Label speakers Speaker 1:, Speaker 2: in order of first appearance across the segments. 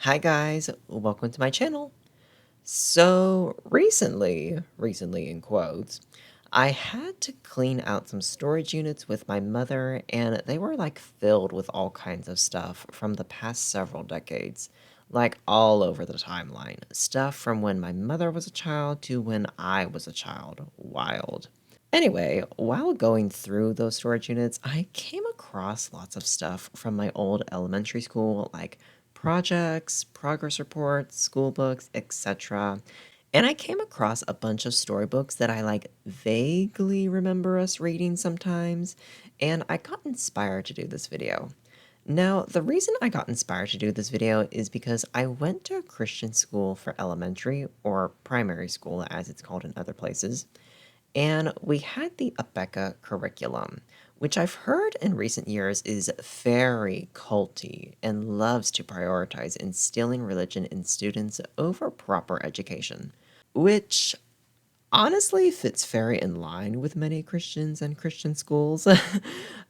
Speaker 1: Hi guys, welcome to my channel. So recently in quotes, I had to clean out some storage units with my mother and they were like filled with all kinds of stuff from the past several decades, like all over the timeline. Stuff from when my mother was a child to when I was a child. Wild. Anyway, while going through those storage units, I came across lots of stuff from my old elementary school, like projects, progress reports, school books, etc. And I came across a bunch of storybooks that I like vaguely remember us reading sometimes, and I got inspired to do this video. Now, the reason I got inspired to do this video is because I went to a Christian school for elementary, or primary school as it's called in other places, and we had the Abeka curriculum, which I've heard in recent years is very culty and loves to prioritize instilling religion in students over proper education, which honestly fits very in line with many Christians and Christian schools.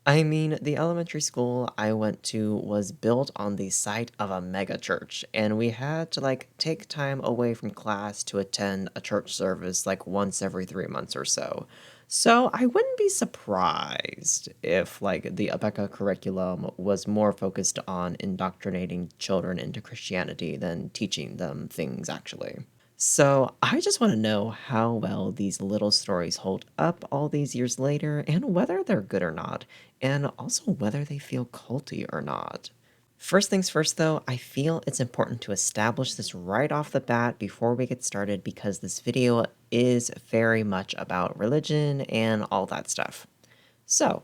Speaker 1: I mean, the elementary school I went to was built on the site of a mega church, and we had to like take time away from class to attend a church service like once every 3 months or so. So I wouldn't be surprised if like the Abeka curriculum was more focused on indoctrinating children into Christianity than teaching them things actually. So, I just want to know how well these little stories hold up all these years later and whether they're good or not, and also whether they feel culty or not. First things first, though, I feel it's important to establish this right off the bat before we get started because this video is very much about religion and all that stuff. So,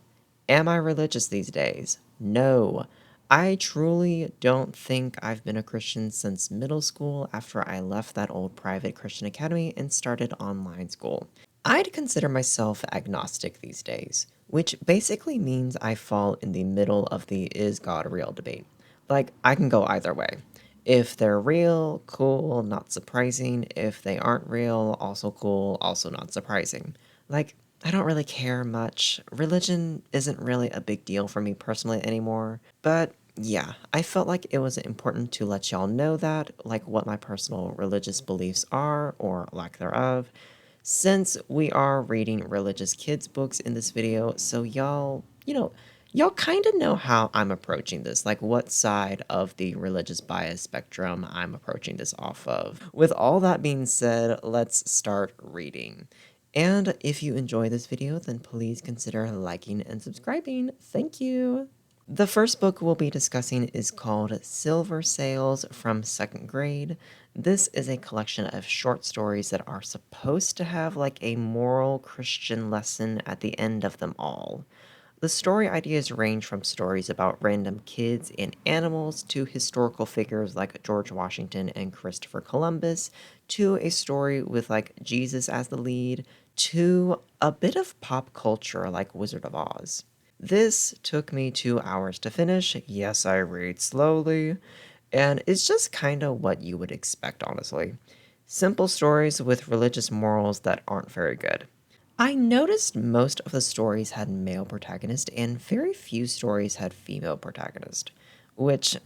Speaker 1: am I religious these days? No. I truly don't think I've been a Christian since middle school after I left that old private Christian academy and started online school. I'd consider myself agnostic these days, which basically means I fall in the middle of the is God real debate. Like, I can go either way. If they're real, cool, not surprising. If they aren't real, also cool, also not surprising. Like, I don't really care much. Religion isn't really a big deal for me personally anymore. But yeah, I felt like it was important to let y'all know that, like what my personal religious beliefs are, or lack thereof, since we are reading religious kids' books in this video, so y'all kind of know how I'm approaching this, like what side of the religious bias spectrum I'm approaching this off of. With all that being said, let's start reading. And if you enjoy this video, then please consider liking and subscribing. Thank you! The first book we'll be discussing is called Silver Sails from Second Grade. This is a collection of short stories that are supposed to have like a moral Christian lesson at the end of them all. The story ideas range from stories about random kids and animals to historical figures like George Washington and Christopher Columbus, to a story with like Jesus as the lead, to a bit of pop culture like Wizard of Oz. This took me 2 hours to finish. Yes, I read slowly. And it's just kind of what you would expect, honestly. Simple stories with religious morals that aren't very good. I noticed most of the stories had male protagonist and very few stories had female protagonist. Which,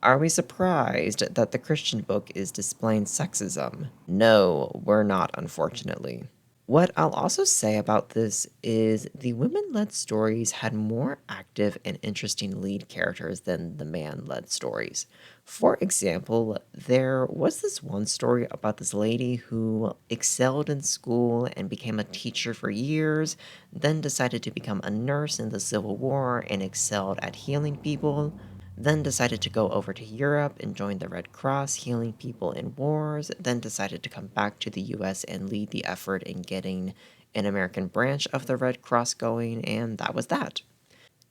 Speaker 1: are we surprised that the Christian book is displaying sexism? No, we're not, unfortunately. What I'll also say about this is the women-led stories had more active and interesting lead characters than the man-led stories. For example, there was this one story about this lady who excelled in school and became a teacher for years, then decided to become a nurse in the Civil War and excelled at healing people, then decided to go over to Europe and join the Red Cross, healing people in wars, then decided to come back to the US and lead the effort in getting an American branch of the Red Cross going, and that was that.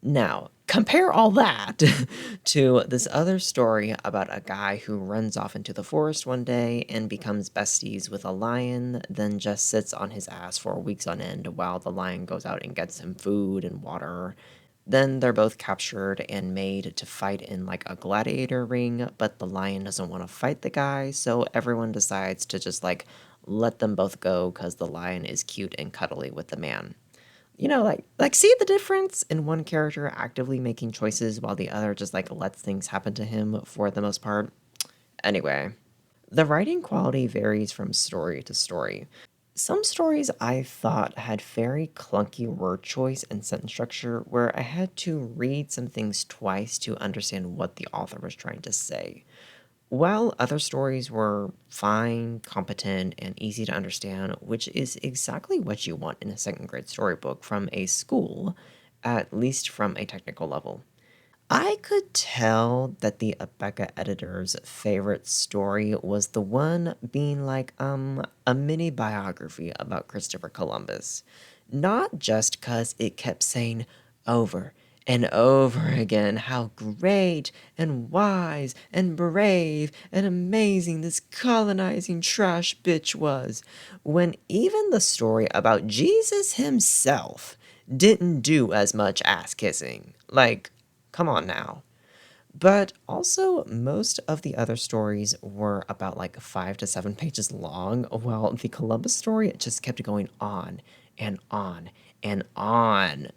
Speaker 1: Now, compare all that to this other story about a guy who runs off into the forest one day and becomes besties with a lion, then just sits on his ass for weeks on end while the lion goes out and gets him food and water. Then they're both captured and made to fight in like a gladiator ring, but the lion doesn't want to fight the guy, so everyone decides to just like let them both go because the lion is cute and cuddly with the man. Like see the difference in one character actively making choices while the other just like lets things happen to him for the most part. Anyway, the writing quality varies from story to story. Some stories I thought had very clunky word choice and sentence structure where I had to read some things twice to understand what the author was trying to say. While other stories were fine, competent, and easy to understand, which is exactly what you want in a second grade storybook from a school, at least from a technical level. I could tell that the Abeka editor's favorite story was the one being like a mini biography about Christopher Columbus. Not just cuz it kept saying over and over again how great and wise and brave and amazing this colonizing trash bitch was, when even the story about Jesus himself didn't do as much ass kissing. Like, come on now. But also, most of the other stories were about like 5 to 7 pages long, while the Columbus story just kept going on and on and on.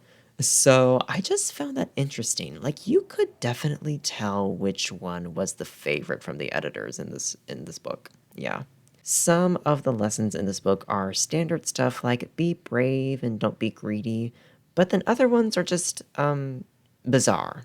Speaker 1: So I just found that interesting. Like you could definitely tell which one was the favorite from the editors in this book. Yeah. Some of the lessons in this book are standard stuff like be brave and don't be greedy, but then other ones are just bizarre.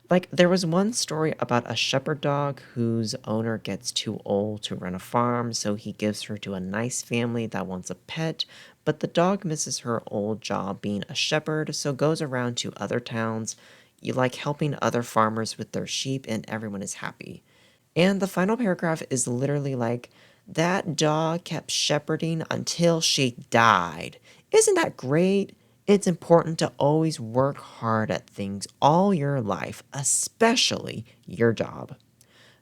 Speaker 1: Like, there was one story about a shepherd dog whose owner gets too old to run a farm, so he gives her to a nice family that wants a pet, but the dog misses her old job being a shepherd, so goes around to other towns, you like helping other farmers with their sheep, and everyone is happy. And the final paragraph is literally like, that dog kept shepherding until she died. Isn't that great? It's important to always work hard at things all your life, especially your job.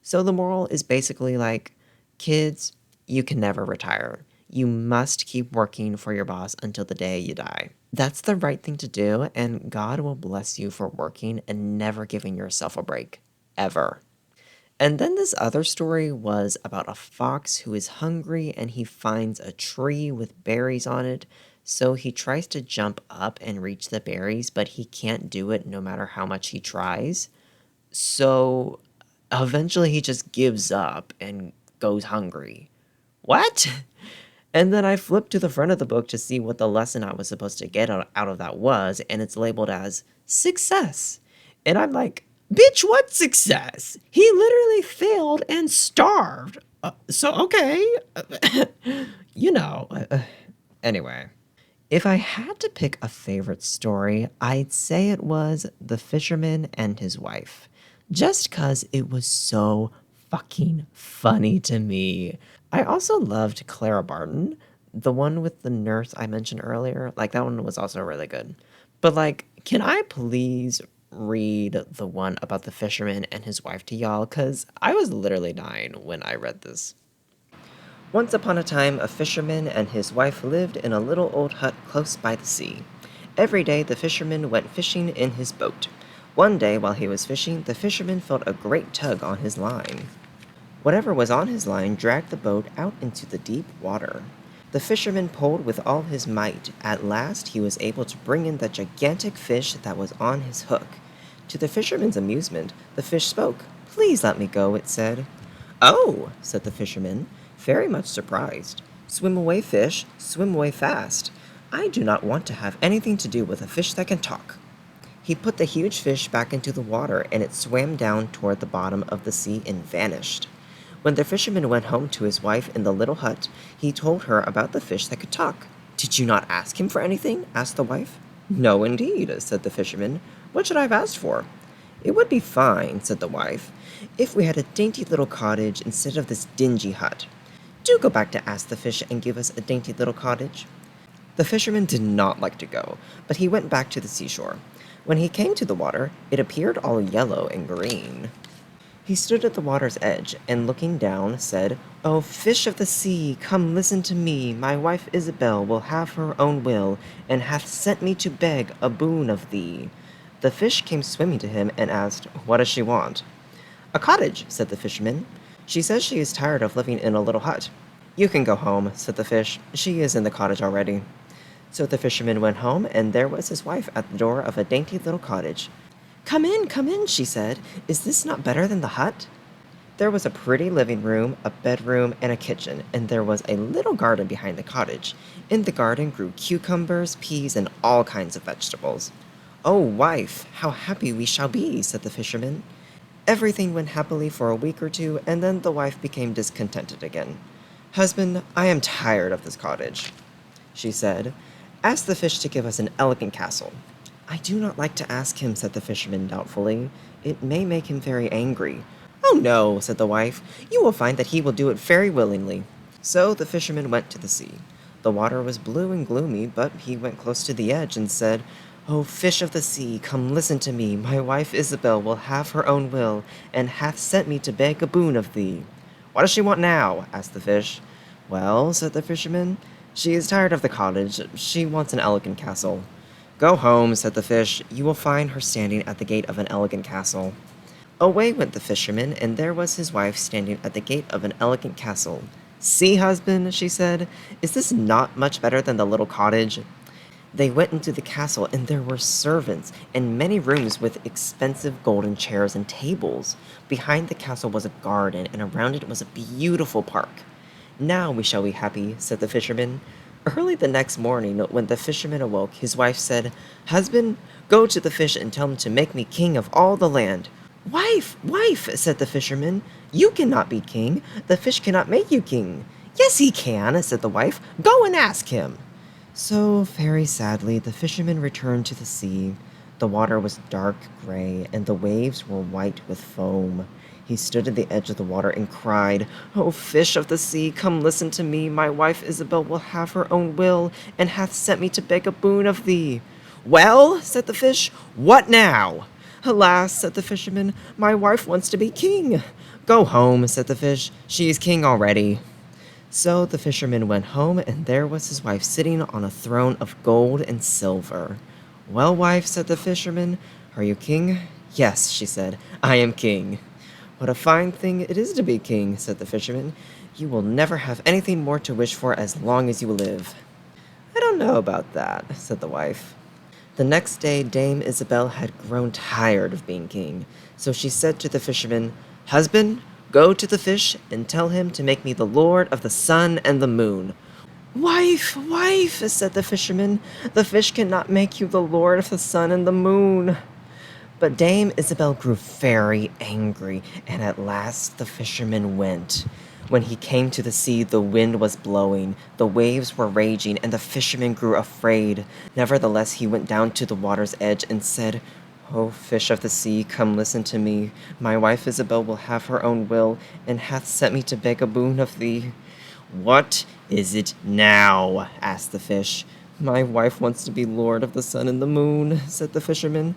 Speaker 1: So the moral is basically like, kids, you can never retire. You must keep working for your boss until the day you die. That's the right thing to do, and God will bless you for working and never giving yourself a break. Ever. And then this other story was about a fox who is hungry and he finds a tree with berries on it. So he tries to jump up and reach the berries, but he can't do it no matter how much he tries. So eventually he just gives up and goes hungry. What? And then I flipped to the front of the book to see what the lesson I was supposed to get out of that was, and it's labeled as success. And I'm like, bitch, what success? He literally failed and starved. So, okay. you know. Anyway. If I had to pick a favorite story, I'd say it was The Fisherman and His Wife. Just because it was so fucking funny to me. I also loved Clara Barton, the one with the nurse I mentioned earlier. Like, that one was also really good. But, like, can I please read the one about the fisherman and his wife to y'all? Because I was literally dying when I read this. Once upon a time, a fisherman and his wife lived in a little old hut close by the sea. Every day, the fisherman went fishing in his boat. One day, while he was fishing, the fisherman felt a great tug on his line. Whatever was on his line dragged the boat out into the deep water. The fisherman pulled with all his might. At last, he was able to bring in the gigantic fish that was on his hook. To the fisherman's amusement, the fish spoke. "Please let me go," it said. "Oh," said the fisherman, very much surprised. "Swim away, fish, swim away fast. I do not want to have anything to do with a fish that can talk." He put the huge fish back into the water, and it swam down toward the bottom of the sea and vanished. When the fisherman went home to his wife in the little hut, he told her about the fish that could talk. "Did you not ask him for anything?" asked the wife. "No, indeed," said the fisherman. "What should I have asked for?" "It would be fine," said the wife, "if we had a dainty little cottage instead of this dingy hut. Do go back to ask the fish and give us a dainty little cottage." The fisherman did not like to go, but he went back to the seashore. When he came to the water, it appeared all yellow and green. He stood at the water's edge, and looking down, said, "O fish of the sea, come listen to me. My wife Isabel will have her own will, and hath sent me to beg a boon of thee." The fish came swimming to him and asked, "What does she want?" "A cottage," said the fisherman. "She says she is tired of living in a little hut." "You can go home," said the fish. "She is in the cottage already." So the fisherman went home, and there was his wife at the door of a dainty little cottage. Come in, she said. "Is this not better than the hut?" There was a pretty living room, a bedroom, and a kitchen, and there was a little garden behind the cottage. In the garden grew cucumbers, peas, and all kinds of vegetables. "Oh, wife, how happy we shall be," said the fisherman. Everything went happily for a week or two, and then the wife became discontented again. "Husband, I am tired of this cottage," she said. "Ask the fish to give us an elegant castle." "I do not like to ask him," said the fisherman doubtfully. "It may make him very angry." "Oh no," said the wife. "You will find that he will do it very willingly." So the fisherman went to the sea. The water was blue and gloomy, but he went close to the edge and said, "O fish of the sea, come listen to me. My wife Isabel will have her own will, and hath sent me to beg a boon of thee." "What does she want now?" asked the fish. "Well," said the fisherman, "she is tired of the cottage. She wants an elegant castle." "Go home," said the fish. "You will find her standing at the gate of an elegant castle." Away went the fisherman, and there was his wife standing at the gate of an elegant castle. "See, husband," she said, "is this not much better than the little cottage?" They went into the castle, and there were servants, and many rooms with expensive golden chairs and tables. Behind the castle was a garden, and around it was a beautiful park. "Now we shall be happy," said the fisherman. Early the next morning, when the fisherman awoke, his wife said, "Husband, go to the fish and tell him to make me king of all the land." "Wife, wife," said the fisherman, "you cannot be king. The fish cannot make you king." "Yes, he can," said the wife. "Go and ask him." So, very sadly, the fisherman returned to the sea. The water was dark gray, and the waves were white with foam. He stood at the edge of the water and cried, "O fish of the sea, come listen to me. My wife Isabel will have her own will, and hath sent me to beg a boon of thee." "Well," said the fish, "what now?" "Alas," said the fisherman, "my wife wants to be king." "Go home," said the fish, "she is king already." So the fisherman went home, and there was his wife sitting on a throne of gold and silver. "Well, wife," said the fisherman, "are you king?" "Yes," she said, "I am king." "What a fine thing it is to be king," said the fisherman. "You will never have anything more to wish for as long as you live." "I don't know about that," said the wife. The next day, Dame Isabel had grown tired of being king, so she said to the fisherman, "Husband, go to the fish and tell him to make me the lord of the sun and the moon." "Wife, wife," said the fisherman, "the fish cannot make you the lord of the sun and the moon." But Dame Isabel grew very angry, and at last the fisherman went. When he came to the sea, the wind was blowing, the waves were raging, and the fisherman grew afraid. Nevertheless, he went down to the water's edge and said, "O fish of the sea, come listen to me. My wife Isabel will have her own will, and hath sent me to beg a boon of thee." "What is it now?" asked the fish. "My wife wants to be lord of the sun and the moon," said the fisherman.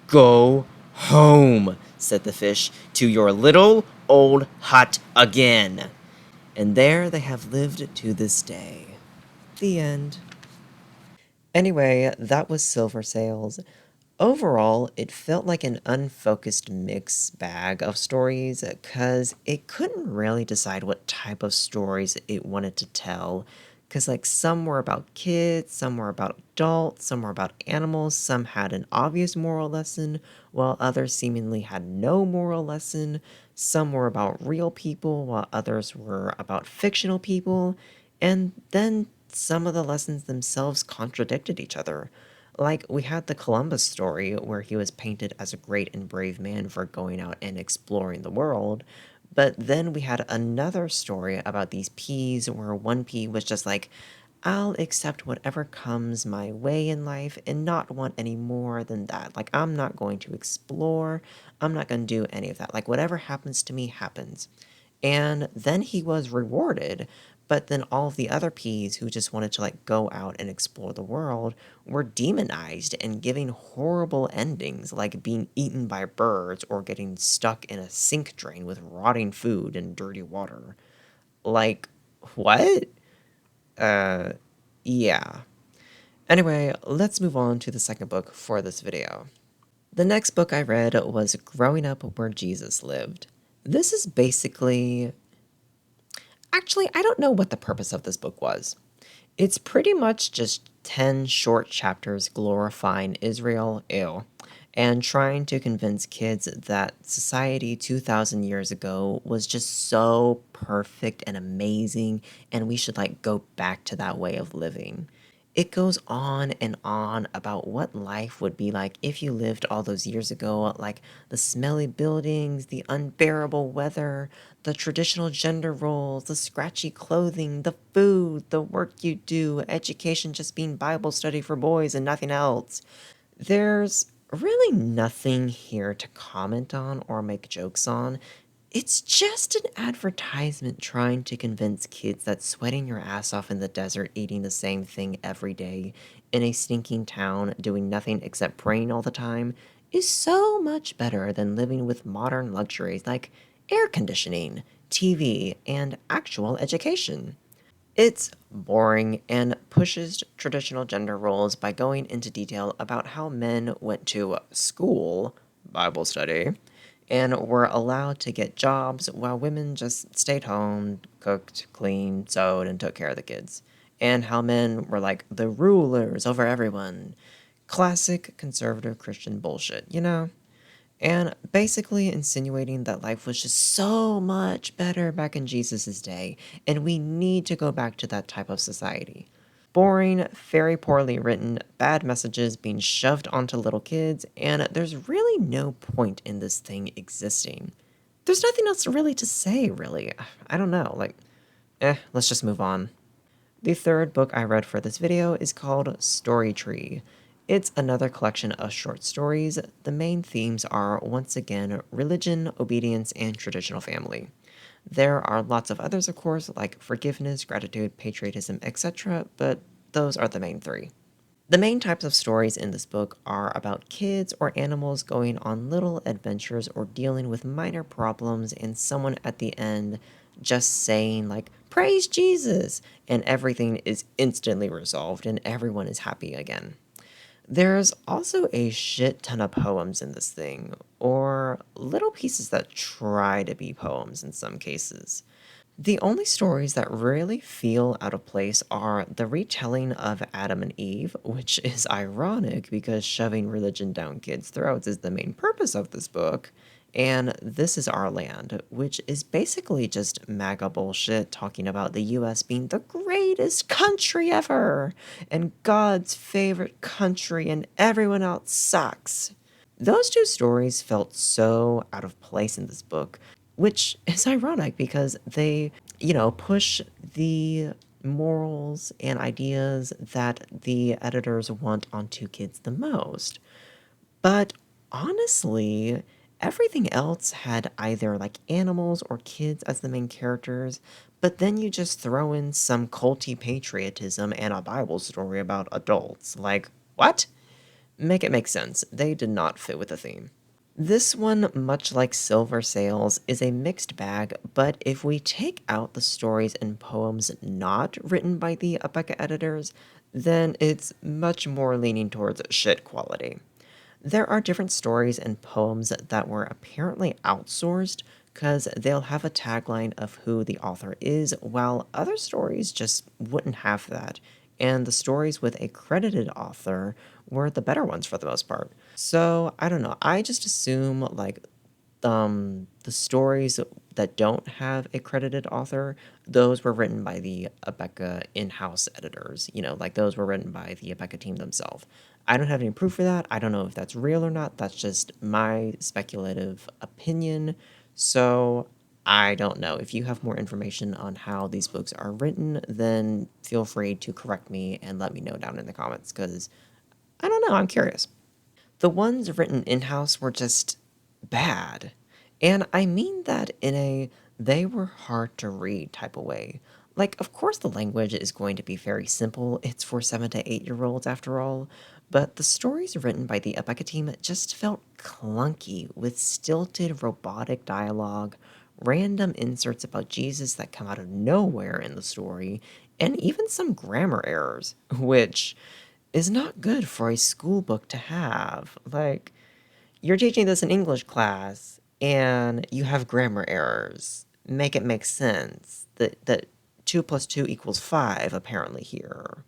Speaker 1: "Go home," said the fish, "to your little old hut again." And there they have lived to this day. The end. Anyway, that was Silver Sails. Overall, it felt like an unfocused mixed bag of stories because it couldn't really decide what type of stories it wanted to tell. Because, like, some were about kids, some were about adults, some were about animals, some had an obvious moral lesson, while others seemingly had no moral lesson. Some were about real people, while others were about fictional people. And then some of the lessons themselves contradicted each other. Like, we had the Columbus story where he was painted as a great and brave man for going out and exploring the world. But then we had another story about these peas where one pea was just like, "I'll accept whatever comes my way in life and not want any more than that. Like, I'm not going to explore. I'm not going to do any of that. Like, whatever happens to me happens." And then he was rewarded, but then all of the other peas who just wanted to like go out and explore the world were demonized and giving horrible endings, like being eaten by birds or getting stuck in a sink drain with rotting food and dirty water. Like, what? Uh, yeah. Anyway, let's move on to the second book for this video. The next book I read was Growing Up Where Jesus Lived. This is basically... Actually, I don't know what the purpose of this book was. It's pretty much just 10 short chapters glorifying Israel, ew, and trying to convince kids that society 2,000 years ago was just so perfect and amazing, and we should like go back to that way of living. It goes on and on about what life would be like if you lived all those years ago, like the smelly buildings, the unbearable weather, the traditional gender roles, the scratchy clothing, the food, the work you do, education just being Bible study for boys and nothing else. There's really nothing here to comment on or make jokes on. It's just an advertisement trying to convince kids that sweating your ass off in the desert, eating the same thing every day, in a stinking town, doing nothing except praying all the time, is so much better than living with modern luxuries like air conditioning, TV, and actual education. It's boring and pushes traditional gender roles by going into detail about how men went to school, Bible study, and were allowed to get jobs while women just stayed home, cooked, cleaned, sewed, and took care of the kids. And how men were like the rulers over everyone. Classic conservative Christian bullshit, you know? And basically insinuating that life was just so much better back in Jesus' day, and we need to go back to that type of society. Boring, very poorly written, bad messages being shoved onto little kids, and there's really no point in this thing existing. There's nothing else really to say, really. I don't know, let's just move on. The third book I read for this video is called Story Tree. It's another collection of short stories. The main themes are, once again, religion, obedience, and traditional family. There are lots of others, of course, like forgiveness, gratitude, patriotism, etc., but those are the main three. The main types of stories in this book are about kids or animals going on little adventures or dealing with minor problems, and someone at the end just saying, like, praise Jesus, and everything is instantly resolved and everyone is happy again. There's also a shit ton of poems in this thing, or little pieces that try to be poems in some cases. The only stories that really feel out of place are the retelling of Adam and Eve, which is ironic because shoving religion down kids' throats is the main purpose of this book, and This Is Our Land, which is basically just MAGA bullshit talking about the US being the greatest country ever, and God's favorite country, and everyone else sucks. Those two stories felt so out of place in this book, which is ironic because they, push the morals and ideas that the editors want onto kids the most. But honestly, everything else had either like animals or kids as the main characters, but then you just throw in some culty patriotism and a Bible story about adults. Like, what? Make it make sense. They did not fit with the theme. This one, much like Silver Sails, is a mixed bag, but if we take out the stories and poems not written by the Abeka editors, then it's much more leaning towards shit quality. There are different stories and poems that were apparently outsourced because they'll have a tagline of who the author is, while other stories just wouldn't have that. And the stories with a credited author were the better ones for the most part. So I don't know. I just assume like the stories that don't have a credited author, those were written by the Abeka in-house editors. Like those were written by the Abeka team themselves. I don't have any proof for that. I don't know if that's real or not. That's just my speculative opinion. So I don't know. If you have more information on how these books are written, then feel free to correct me and let me know down in the comments because I don't know. I'm curious. The ones written in-house were just bad. And I mean that in a they were hard to read type of way. Like, of course, the language is going to be very simple. It's for 7 to 8 year olds after all. But the stories written by the Abeka team just felt clunky with stilted robotic dialogue, random inserts about Jesus that come out of nowhere in the story, and even some grammar errors, which is not good for a school book to have. Like, you're teaching this in English class and you have grammar errors. Make it make sense. That 2 plus 2 equals 5, apparently, here.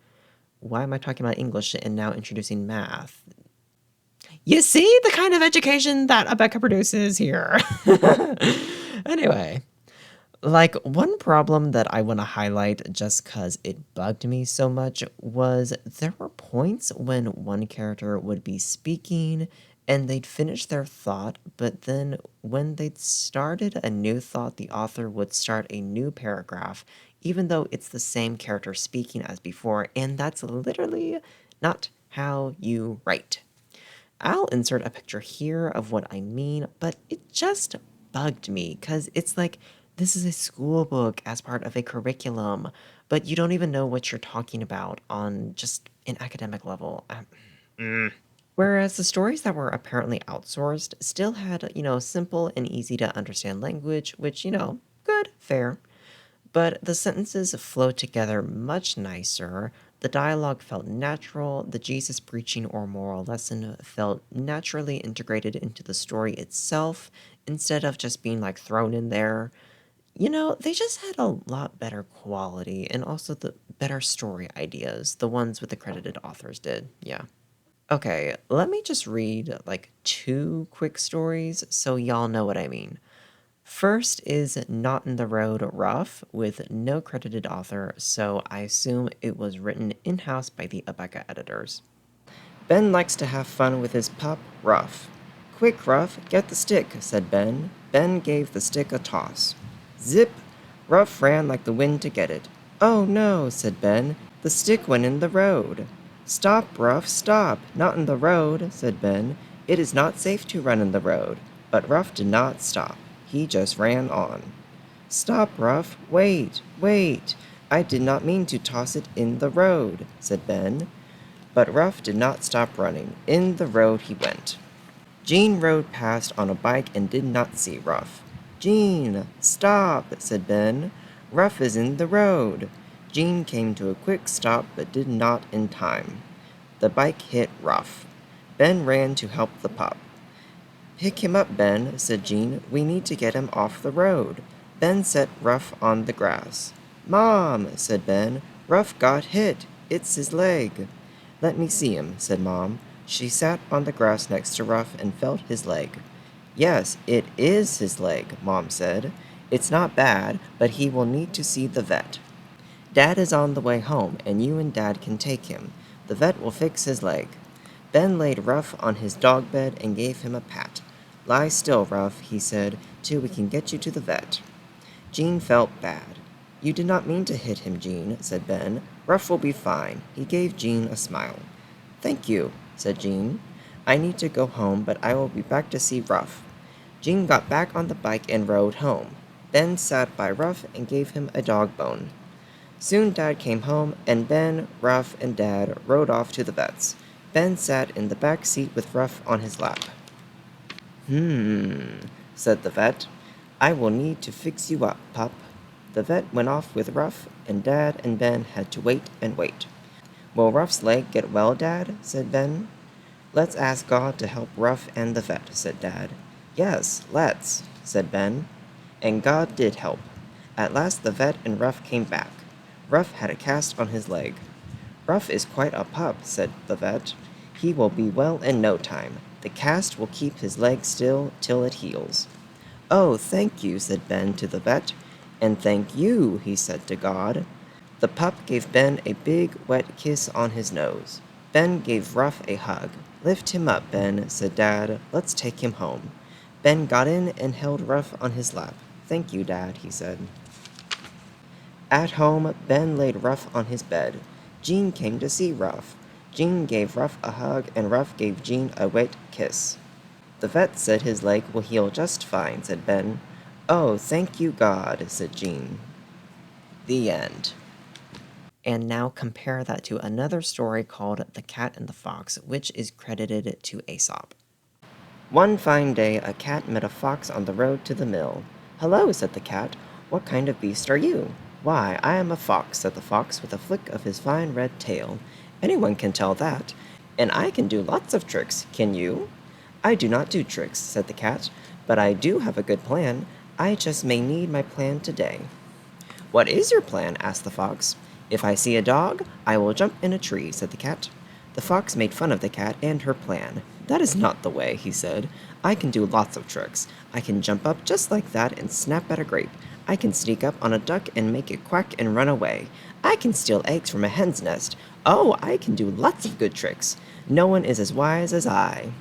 Speaker 1: Why am I talking about English and now introducing math? You see the kind of education that Abeka produces here. Anyway, like, one problem that I want to highlight just because it bugged me so much was there were points when one character would be speaking and they'd finish their thought, but then when they'd started a new thought, the author would start a new paragraph, even though it's the same character speaking as before, and that's literally not how you write. I'll insert a picture here of what I mean, but it just bugged me because it's like this is a school book as part of a curriculum, but you don't even know what you're talking about on just an academic level. Whereas the stories that were apparently outsourced still had, simple and easy to understand language, which, good, fair. But the sentences flowed together much nicer. The dialogue felt natural. The Jesus preaching or moral lesson felt naturally integrated into the story itself instead of just being like thrown in there. They just had a lot better quality and also the better story ideas. The ones with the credited authors did. Yeah. Okay, let me just read like two quick stories so y'all know what I mean. First is Not in the Road Rough with no credited author, so I assume it was written in house by the Abeka editors. Ben likes to have fun with his pup, Ruff. Quick, Ruff, get the stick, said Ben. Ben gave the stick a toss. Zip! Ruff ran like the wind to get it. Oh no, said Ben. The stick went in the road. Stop, Ruff, stop! Not in the road, said Ben. It is not safe to run in the road. But Ruff did not stop. He just ran on. Stop, Ruff. Wait, wait. I did not mean to toss it in the road, said Ben. But Ruff did not stop running. In the road he went. Jean rode past on a bike and did not see Ruff. Jean, stop, said Ben. Ruff is in the road. Jean came to a quick stop but did not in time. The bike hit Ruff. Ben ran to help the pup. Pick him up, Ben, said Jean. We need to get him off the road. Ben set Ruff on the grass. Mom, said Ben. Ruff got hit. It's his leg. Let me see him, said Mom. She sat on the grass next to Ruff and felt his leg. Yes, it is his leg, Mom said. It's not bad, but he will need to see the vet. Dad is on the way home, and you and Dad can take him. The vet will fix his leg. Ben laid Ruff on his dog bed and gave him a pat. Lie still, Ruff, he said, till we can get you to the vet. Jean felt bad. You did not mean to hit him, Jean, said Ben. Ruff will be fine. He gave Jean a smile. Thank you, said Jean. I need to go home, but I will be back to see Ruff. Jean got back on the bike and rode home. Ben sat by Ruff and gave him a dog bone. Soon Dad came home, and Ben, Ruff, and Dad rode off to the vet's. Ben sat in the back seat with Ruff on his lap. Said the vet. I will need to fix you up, pup. The vet went off with Ruff, and Dad and Ben had to wait and wait. Will Ruff's leg get well, Dad? Said Ben. Let's ask God to help Ruff and the vet, said Dad. Yes, let's, said Ben. And God did help. At last the vet and Ruff came back. Ruff had a cast on his leg. Ruff is quite a pup, said the vet. He will be well in no time. The cast will keep his leg still till it heals. Oh, thank you, said Ben to the vet. And thank you, he said to God. The pup gave Ben a big, wet kiss on his nose. Ben gave Ruff a hug. Lift him up, Ben, said Dad. Let's take him home. Ben got in and held Ruff on his lap. Thank you, Dad, he said. At home, Ben laid Ruff on his bed. Jean came to see Ruff. Jean gave Ruff a hug, and Ruff gave Jean a wet kiss. The vet said his leg will heal just fine, said Ben. Oh, thank you, God, said Jean. The end. And now compare that to another story called The Cat and the Fox, which is credited to Aesop. One fine day, a cat met a fox on the road to the mill. Hello, said the cat. What kind of beast are you? Why, I am a fox, said the fox with a flick of his fine red tail. Anyone can tell that. And I can do lots of tricks, can you? I do not do tricks, said the cat, but I do have a good plan. I just may need my plan today. What is your plan? Asked the fox. If I see a dog, I will jump in a tree, said the cat. The fox made fun of the cat and her plan. "That is not the way," he said. "I can do lots of tricks. I can jump up just like that and snap at a grape. I can sneak up on a duck and make it quack and run away. I can steal eggs from a hen's nest. Oh, I can do lots of good tricks. No one is as wise as I."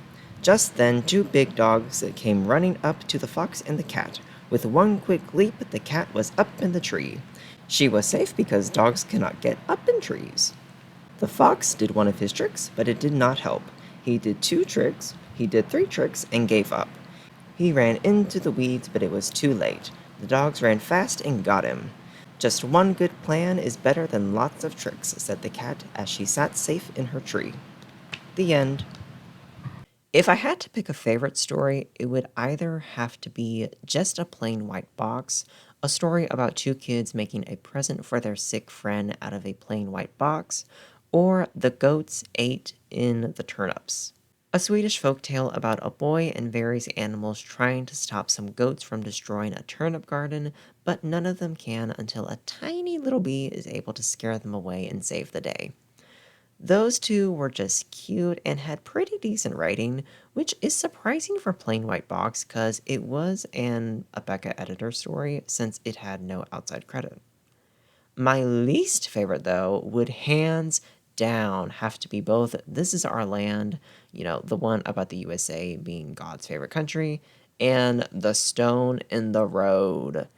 Speaker 1: Just then, two big dogs came running up to the fox and the cat. With one quick leap, the cat was up in the tree. She was safe because dogs cannot get up in trees. The fox did one of his tricks, but it did not help. He did two tricks, he did three tricks, and gave up. He ran into the weeds, but it was too late. The dogs ran fast and got him. "Just one good plan is better than lots of tricks," said the cat as she sat safe in her tree. The end. If I had to pick a favorite story, it would either have to be Just a Plain White Box, a story about two kids making a present for their sick friend out of a plain white box, or The Goats Ate in the Turnips, a Swedish folktale about a boy and various animals trying to stop some goats from destroying a turnip garden, but none of them can until a tiny little bee is able to scare them away and save the day. Those two were just cute and had pretty decent writing, which is surprising for Plain White Box because it was an Abeka editor story since it had no outside credit. My least favorite, though, would hands down have to be both This Is Our Land, the one about the USA being God's favorite country, and The Stone in the Road.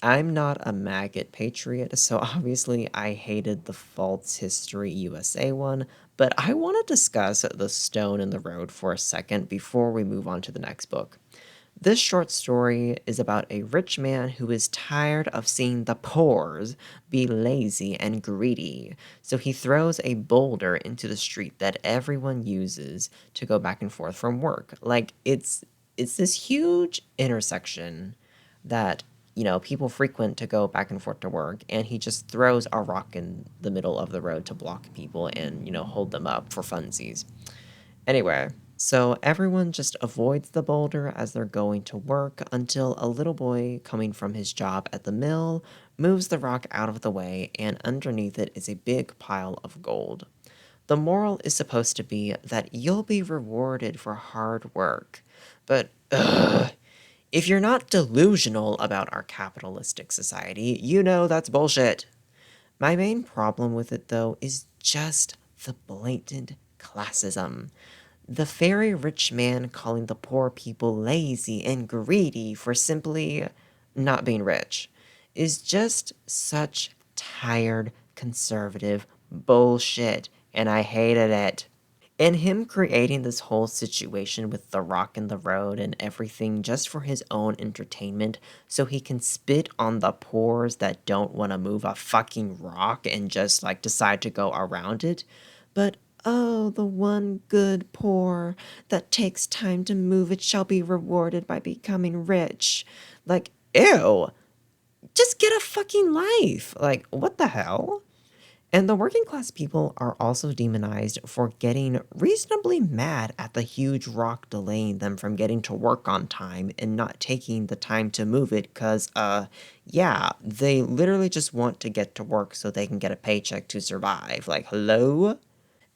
Speaker 1: I'm not a maggot patriot, so obviously I hated the False History USA one, but I want to discuss The Stone in the Road for a second before we move on to the next book. This short story is about a rich man who is tired of seeing the poors be lazy and greedy, so he throws a boulder into the street that everyone uses to go back and forth from work. Like it's this huge intersection that people frequent to go back and forth to work, and he just throws a rock in the middle of the road to block people and, hold them up for funsies. Anyway, so everyone just avoids the boulder as they're going to work until a little boy coming from his job at the mill moves the rock out of the way, and underneath it is a big pile of gold. The moral is supposed to be that you'll be rewarded for hard work. But, if you're not delusional about our capitalistic society, you know that's bullshit. My main problem with it, though, is just the blatant classism. The very rich man calling the poor people lazy and greedy for simply not being rich is just such tired conservative bullshit, and I hated it. And him creating this whole situation with the rock in the road and everything just for his own entertainment so he can spit on the poors that don't want to move a fucking rock and just decide to go around it. But oh, the one good poor that takes time to move it shall be rewarded by becoming rich. Ew, just get a fucking life. What the hell? And the working class people are also demonized for getting reasonably mad at the huge rock delaying them from getting to work on time and not taking the time to move it because, yeah, they literally just want to get to work so they can get a paycheck to survive. Hello?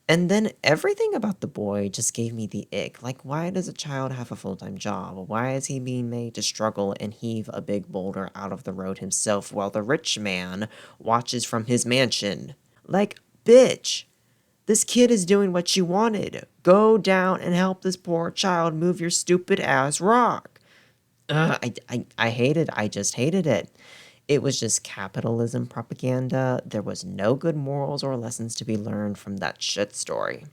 Speaker 1: And then everything about the boy just gave me the ick. Why does a child have a full-time job? Why is he being made to struggle and heave a big boulder out of the road himself while the rich man watches from his mansion? Bitch, this kid is doing what you wanted. Go down and help this poor child move your stupid ass rock. I hated. I just hated it. It was just capitalism propaganda. There was no good morals or lessons to be learned from that shit story.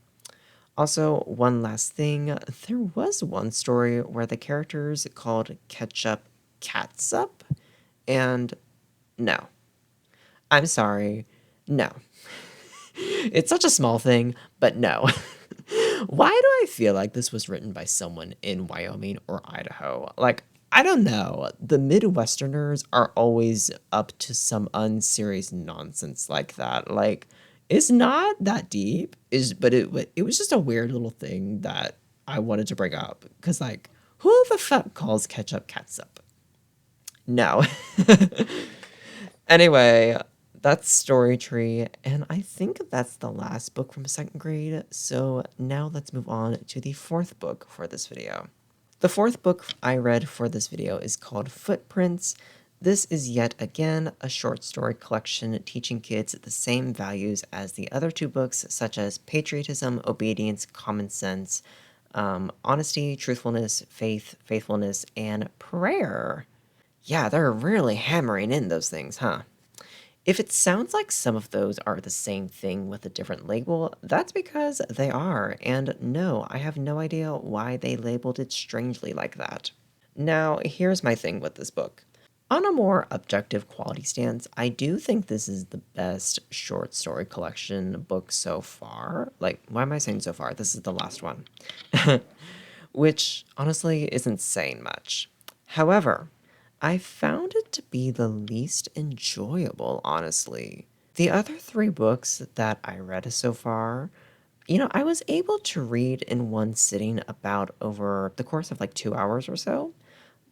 Speaker 1: Also, one last thing. There was one story where the characters called ketchup catsup, and no. I'm sorry. No. It's such a small thing, but no. Why do I feel like this was written by someone in Wyoming or Idaho? I don't know. The Midwesterners are always up to some unserious nonsense like that. It's not that deep, but it was just a weird little thing that I wanted to bring up because who the fuck calls ketchup catsup? No. Anyway, That's Story Tree, and I think that's the last book from second grade. So now let's move on to the fourth book for this video. The fourth book I read for this video is called Footprints. This is yet again a short story collection teaching kids the same values as the other two books, such as patriotism, obedience, common sense, honesty, truthfulness, faith, faithfulness, and prayer. Yeah, they're really hammering in those things, huh? If it sounds like some of those are the same thing with a different label, that's because they are, and no, I have no idea why they labeled it strangely like that. Now, here's my thing with this book. On a more objective quality stance, I do think this is the best short story collection book so far. Like, why am I saying so far? This is the last one. Which honestly isn't saying much. However, I found it to be the least enjoyable, honestly. The other three books that I read so far, I was able to read in one sitting about over the course of like 2 hours or so.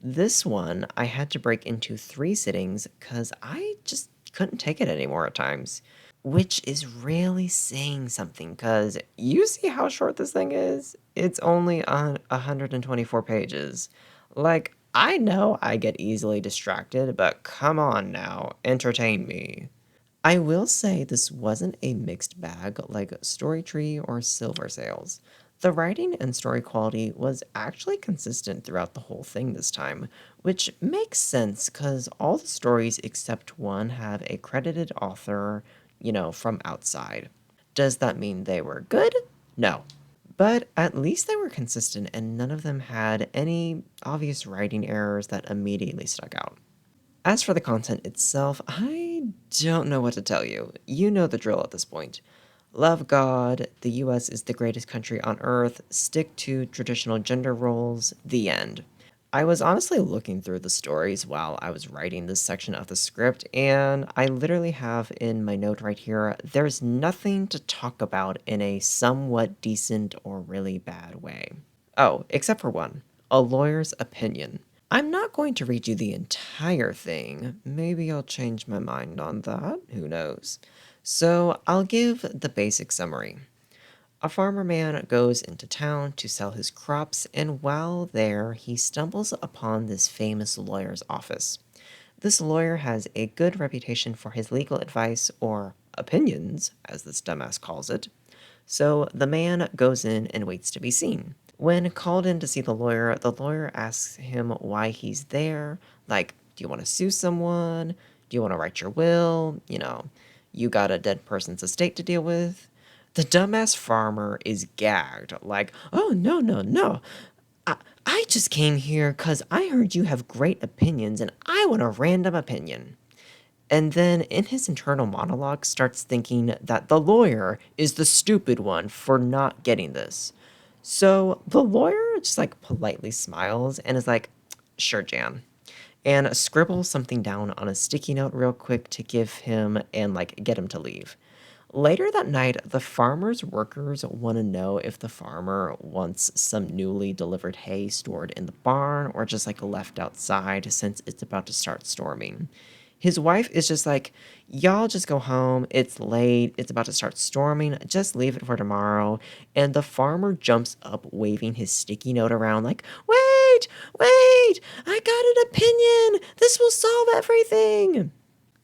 Speaker 1: This one, I had to break into three sittings because I just couldn't take it anymore at times. Which is really saying something because you see how short this thing is? It's only on 124 pages. Like, I know I get easily distracted, but come on now, entertain me. I will say this wasn't a mixed bag like Story Tree or Silver Sails. The writing and story quality was actually consistent throughout the whole thing this time, which makes sense because all the stories except one have a credited author, from outside. Does that mean they were good? No. But at least they were consistent and none of them had any obvious writing errors that immediately stuck out. As for the content itself, I don't know what to tell you. You know the drill at this point. Love God, the US is the greatest country on earth, stick to traditional gender roles, the end. I was honestly looking through the stories while I was writing this section of the script, and I literally have in my note right here, there's nothing to talk about in a somewhat decent or really bad way. Oh, except for one, a lawyer's opinion. I'm not going to read you the entire thing. Maybe I'll change my mind on that. Who knows? So I'll give the basic summary. A farmer man goes into town to sell his crops, and while there, he stumbles upon this famous lawyer's office. This lawyer has a good reputation for his legal advice, or opinions, as this dumbass calls it. So the man goes in and waits to be seen. When called in to see the lawyer asks him why he's there. Like, do you want to sue someone? Do you want to write your will? You got a dead person's estate to deal with. The dumbass farmer is gagged, like, oh, no, no, no. I just came here because I heard you have great opinions and I want a random opinion. And then in his internal monologue starts thinking that the lawyer is the stupid one for not getting this. So the lawyer just like politely smiles and is like, sure, Jan. And scribbles something down on a sticky note real quick to give him and like get him to leave. Later that night, the farmer's workers want to know if the farmer wants some newly delivered hay stored in the barn or just like left outside since it's about to start storming. His wife is just like, y'all just go home. It's late. It's about to start storming. Just leave it for tomorrow. And the farmer jumps up, waving his sticky note around, like, wait, wait, I got an opinion. This will solve everything.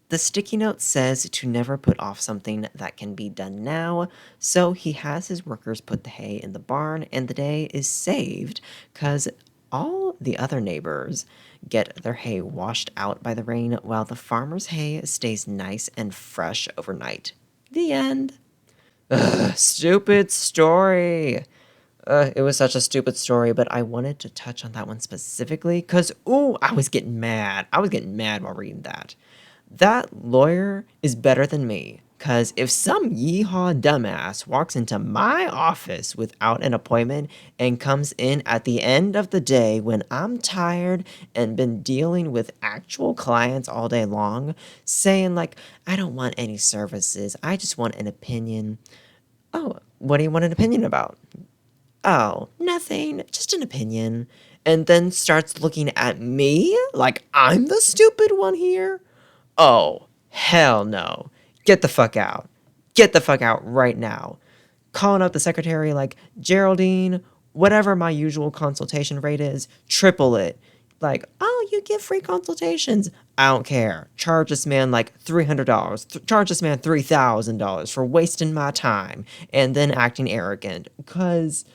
Speaker 1: The sticky note says to never put off something that can be done now, so he has his workers put the hay in the barn, and the day is saved because all the other neighbors get their hay washed out by the rain while the farmer's hay stays nice and fresh overnight. The end. Ugh, stupid story. It was such a stupid story, but I wanted to touch on that one specifically because, ooh, I was getting mad. I was getting mad while reading that. That lawyer is better than me, because if some yeehaw dumbass walks into my office without an appointment and comes in at the end of the day when I'm tired and been dealing with actual clients all day long, saying like, I don't want any services, I just want an opinion. Oh, what do you want an opinion about? Oh, nothing, just an opinion. And then starts looking at me like I'm the stupid one here? Oh, hell no. get the fuck out. Get the fuck out right now. Calling up the secretary like, Geraldine, whatever my usual consultation rate is, triple it. Like, oh, you give free consultations. I don't care. Charge this man like $300. Charge this man $3,000 for wasting my time and then acting arrogant. Because,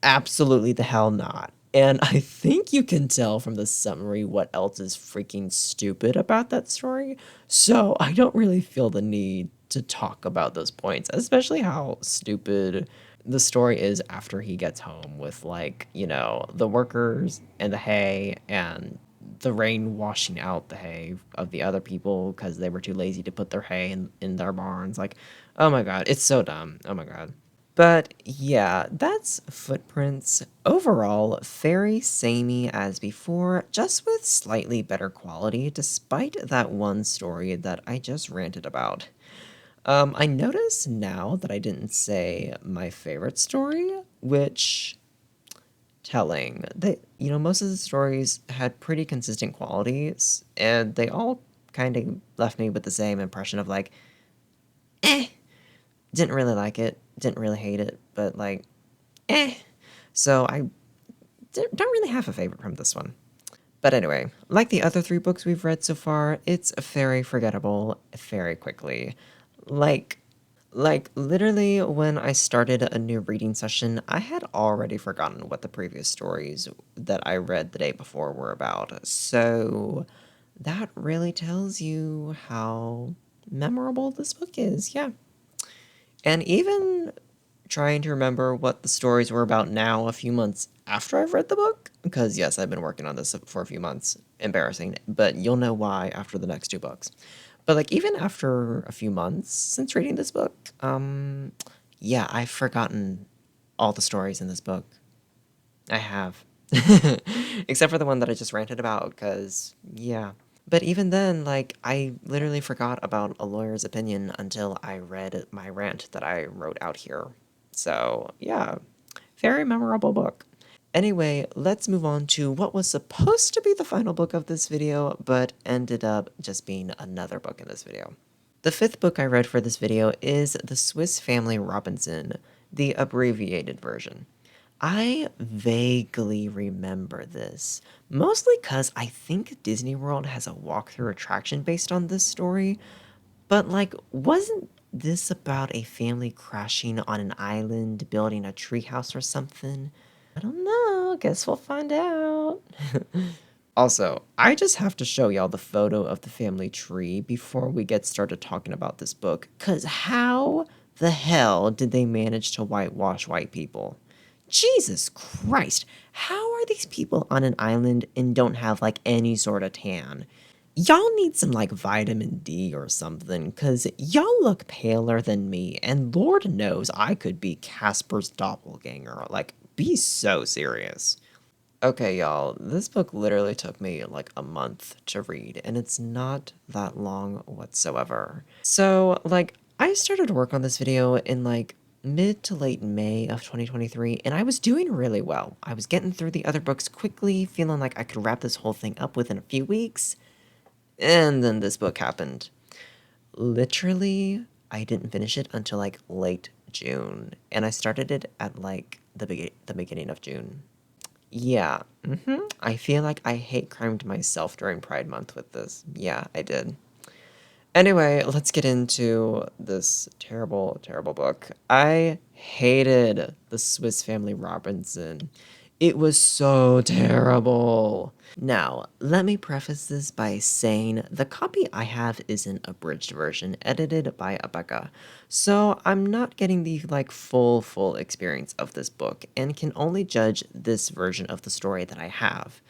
Speaker 1: absolutely the hell not. And I think you can tell from the summary what else is freaking stupid about that story. So I don't really feel the need to talk about those points, especially how stupid the story is after he gets home with, like, the workers and the hay and the rain washing out the hay of the other people because they were too lazy to put their hay in their barns. Like, oh my God, it's so dumb. Oh my God. But yeah, that's Footprints. Overall, very samey as before, just with slightly better quality, despite that one story that I just ranted about. I notice now that I didn't say my favorite story, which telling. Most of the stories had pretty consistent qualities, and they all kind of left me with the same impression of like, eh, didn't really like it, didn't really hate it, but like, eh. So I don't really have a favorite from this one. But anyway, like the other three books we've read so far, it's very forgettable very quickly. Like, like literally when I started a new reading session, I had already forgotten what the previous stories that I read the day before were about. So that really tells you how memorable this book is, yeah. And even trying to remember what the stories were about now, a few months after I've read the book, because yes, I've been working on this for a few months. Embarrassing, but you'll know why after the next two books. But like even after a few months since reading this book, yeah, I've forgotten all the stories in this book. I have. Except for the one that I just ranted about, because, yeah. But even then, like, I literally forgot about A Lawyer's Opinion until I read my rant that I wrote out here. So, yeah, very memorable book. Anyway, let's move on to what was supposed to be the final book of this video, but ended up just being another book in this video. The fifth book I read for this video is The Swiss Family Robinson, the abbreviated version. I vaguely remember this, mostly because I think Disney World has a walkthrough attraction based on this story, but like, wasn't this about a family crashing on an island, building a treehouse or something? I don't know, guess we'll find out. Also, I just have to show y'all the photo of the family tree before we get started talking about this book, because how the hell did they manage to whitewash white people? Jesus Christ, how are these people on an island and don't have like any sort of tan? Y'all need some like vitamin D or something, because y'all look paler than me, and Lord knows I could be Casper's doppelganger. Like, be so serious. Okay, y'all, this book literally took me like a month to read, and it's not that long whatsoever. So, like, I started work on this video in like mid to late May of 2023, and I was doing really well. I was getting through the other books quickly, feeling like I could wrap this whole thing up within a few weeks, and then this book happened. Literally, I didn't finish it until like late June, and I started it at like the beginning of June. Yeah, I feel like I hate crimed myself during Pride Month with this. Yeah, I did. Anyway, let's get into this terrible, terrible book. I hated The Swiss Family Robinson. It was so terrible. Now, let me preface this by saying the copy I have is an abridged version edited by Abeka. So I'm not getting the like full experience of this book and can only judge this version of the story that I have.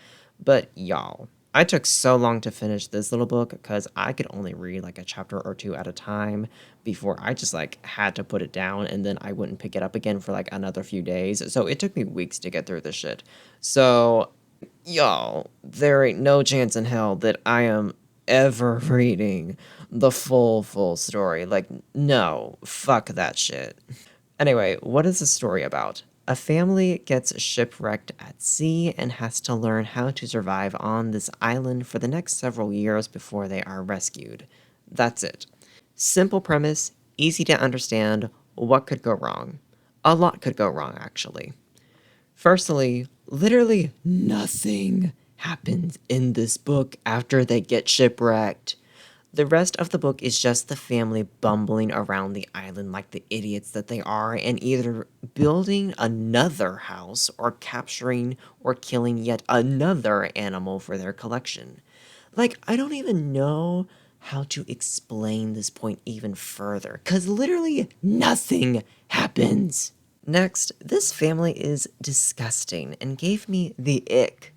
Speaker 1: But y'all, I took so long to finish this little book because I could only read like a chapter or two at a time before I just like had to put it down and then I wouldn't pick it up again for like another few days. So it took me weeks to get through this shit. So, y'all, there ain't no chance in hell that I am ever reading the full story. Like, no, fuck that shit. Anyway, what is the story about? A family gets shipwrecked at sea and has to learn how to survive on this island for the next several years before they are rescued. That's it. Simple premise, easy to understand. What could go wrong? A lot could go wrong, actually. Firstly, literally nothing happens in this book after they get shipwrecked. The rest of the book is just the family bumbling around the island like the idiots that they are, and either building another house or capturing or killing yet another animal for their collection. Like, I don't even know how to explain this point even further, because literally nothing happens. Next, this family is disgusting and gave me the ick.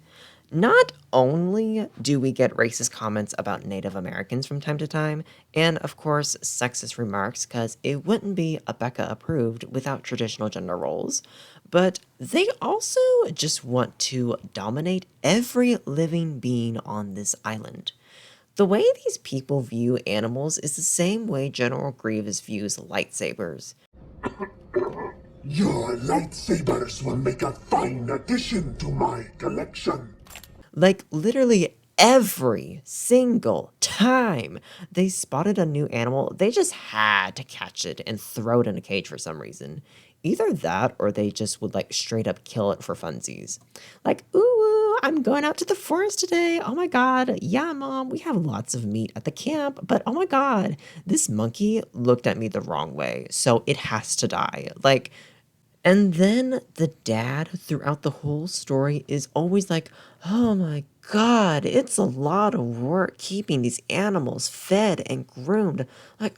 Speaker 1: Not only do we get racist comments about Native Americans from time to time, and of course, sexist remarks, because it wouldn't be Abeka approved without traditional gender roles, but they also just want to dominate every living being on this island. The way these people view animals is the same way General Grievous views lightsabers.
Speaker 2: Your lightsabers will make a fine addition to my collection.
Speaker 1: Like, literally every single time they spotted a new animal, they just had to catch it and throw it in a cage for some reason. Either that or they just would like straight up kill it for funsies. Like, ooh, I'm going out to the forest today. Oh my god. Yeah, mom, we have lots of meat at the camp, but oh my god, this monkey looked at me the wrong way, so it has to die. Like, and then the dad throughout the whole story is always like, oh my god, it's a lot of work keeping these animals fed and groomed. Like,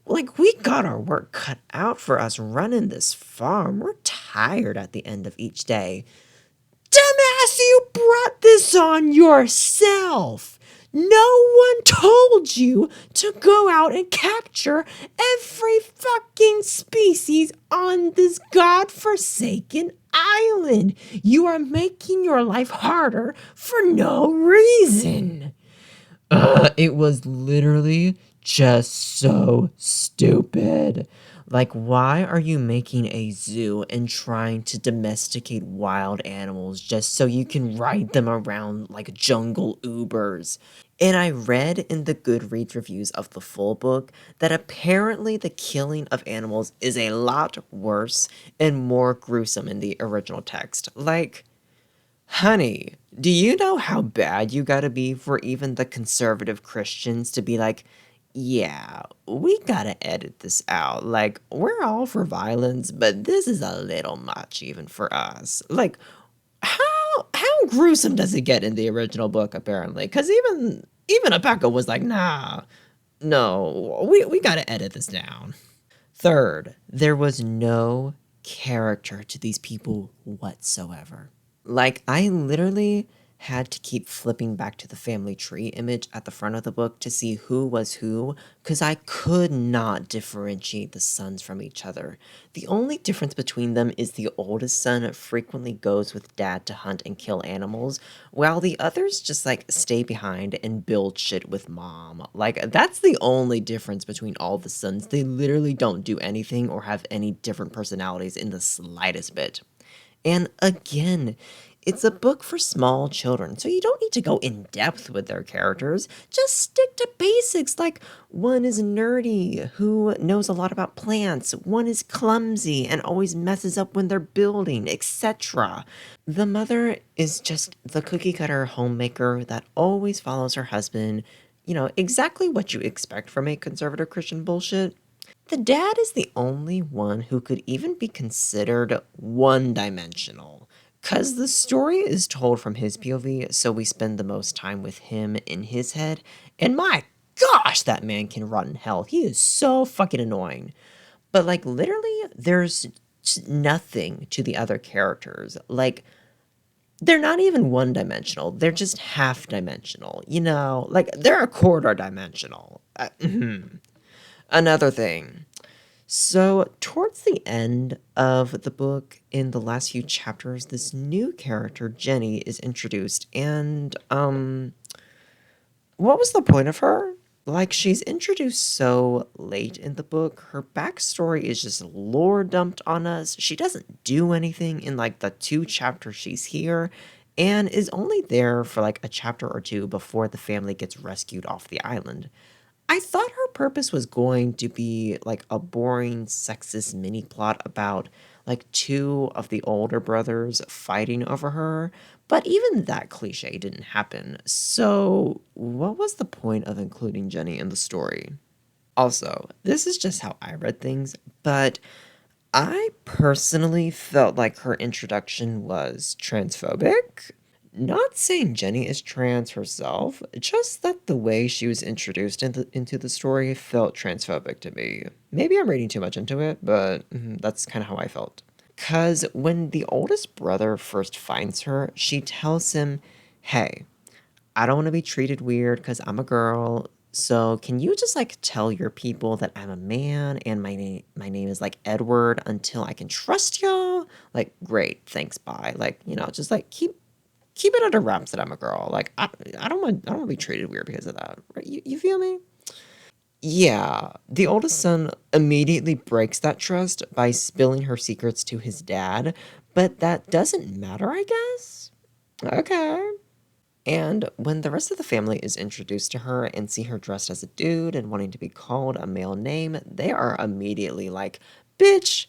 Speaker 1: like we got our work cut out for us running this farm. We're tired at the end of each day. Dumbass, you brought this on yourself. No one told you to go out and capture every fucking species on this godforsaken island. You are making your life harder for no reason. It was literally just so stupid. Like, why are you making a zoo and trying to domesticate wild animals just so you can ride them around like jungle Ubers? And I read in the Goodreads reviews of the full book that apparently the killing of animals is a lot worse and more gruesome in the original text. Like, honey, do you know how bad you gotta be for even the conservative Christians to be like, yeah, we gotta edit this out. Like, we're all for violence, but this is a little much even for us. Like, how gruesome does it get in the original book, apparently? Because even Abeka was like, nah, no, we gotta edit this down. Third, there was no character to these people whatsoever. Like, I literally had to keep flipping back to the family tree image at the front of the book to see who was who, because I could not differentiate the sons from each other. The only difference between them is the oldest son frequently goes with dad to hunt and kill animals, while the others just like stay behind and build shit with mom. Like, that's the only difference between all the sons. They literally don't do anything or have any different personalities in the slightest bit. And again, it's a book for small children, so you don't need to go in depth with their characters. Just stick to basics like one is nerdy who knows a lot about plants, one is clumsy and always messes up when they're building, etc. The mother is just the cookie cutter homemaker that always follows her husband, exactly what you expect from a conservative Christian bullshit. The dad is the only one who could even be considered one dimensional. Because the story is told from his POV, so we spend the most time with him in his head. And my gosh, that man can rot in hell. He is so fucking annoying. But, like, literally, there's nothing to the other characters. Like, they're not even one dimensional. They're just half dimensional. Like, they're a quarter dimensional. Another thing. So, towards the end of the book, in the last few chapters, this new character, Jenny, is introduced. And, what was the point of her? Like, she's introduced so late in the book. Her backstory is just lore dumped on us. She doesn't do anything in, like, the 2 chapters she's here, and is only there for, like, a chapter or two before the family gets rescued off the island. I thought her purpose was going to be like a boring, sexist mini plot about like two of the older brothers fighting over her, but even that cliche didn't happen. So, what was the point of including Jenny in the story? Also, this is just how I read things, but I personally felt like her introduction was transphobic. Not saying Jenny is trans herself, just that the way she was introduced into the story felt transphobic to me. Maybe I'm reading too much into it, but that's kind of how I felt. Because when the oldest brother first finds her, she tells him, hey, I don't want to be treated weird because I'm a girl. So can you just like tell your people that I'm a man and my name is like Edward until I can trust y'all? Like, great, thanks, bye. Like, just like keep it under wraps that I'm a girl. Like, I don't want to be treated weird because of that. Right? You feel me? Yeah, the oldest son immediately breaks that trust by spilling her secrets to his dad, but that doesn't matter, I guess. Okay. And when the rest of the family is introduced to her and see her dressed as a dude and wanting to be called a male name, they are immediately like, bitch,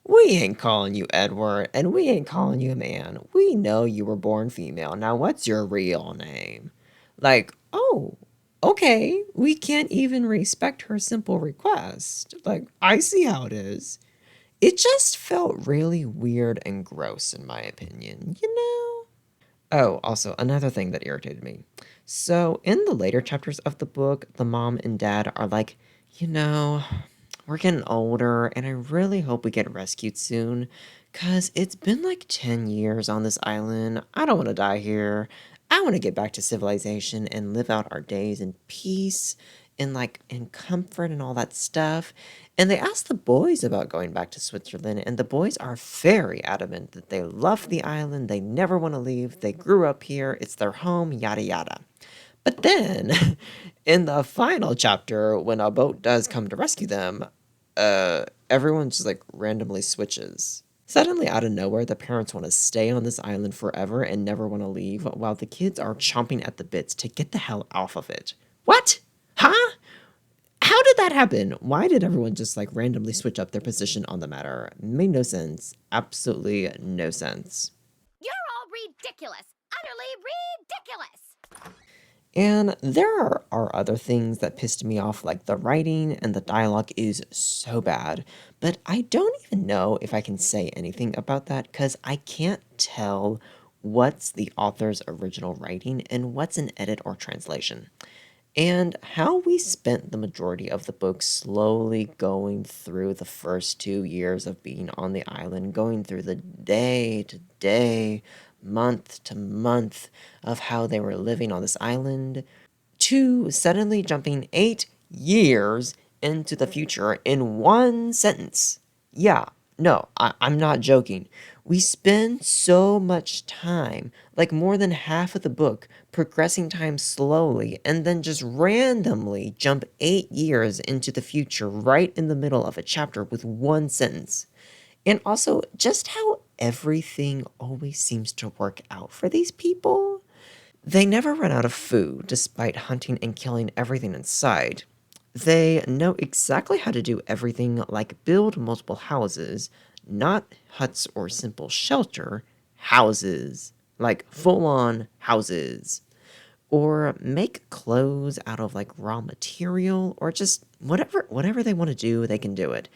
Speaker 1: we ain't calling you Edward and we ain't calling you a man. We know you were born female. Now, what's your real name? Like, oh, okay, we can't even respect her simple request. Like, I see how it is. It just felt really weird and gross, in my opinion, you know? Oh, also, another thing that irritated me. So, in the later chapters of the book, the mom and dad are like, you know, we're getting older, and I really hope we get rescued soon. Because it's been like 10 years on this island. I don't want to die here. I want to get back to civilization and live out our days in peace and like in comfort and all that stuff. And they asked the boys about going back to Switzerland, and the boys are very adamant that they love the island, they never want to leave, they grew up here, it's their home, yada yada. But then, in the final chapter, when a boat does come to rescue them, everyone just like randomly switches. Suddenly, out of nowhere, the parents want to stay on this island forever and never want to leave, while the kids are chomping at the bits to get the hell off of it. What? Huh? How did that happen? Why did everyone just like randomly switch up their position on the matter? Made no sense. Absolutely no sense.
Speaker 3: You're all ridiculous. Utterly ridiculous.
Speaker 1: And there are other things that pissed me off, like the writing and the dialogue is so bad. But I don't even know if I can say anything about that because I can't tell what's the author's original writing and what's an edit or translation. And how we spent the majority of the book slowly going through the first 2 years of being on the island, going through the day to day, month to month of how they were living on this island, to suddenly jumping 8 years into the future in one sentence. Yeah, no, I'm not joking. We spend so much time, like more than half of the book, progressing time slowly, and then just randomly jump 8 years into the future right in the middle of a chapter with one sentence. And also, just how everything always seems to work out for these people. They never run out of food despite hunting and killing everything in sight. They know exactly how to do everything like build multiple houses, not huts or simple shelter, houses, like full on houses. Or make clothes out of like raw material or just whatever they want to do, they can do it.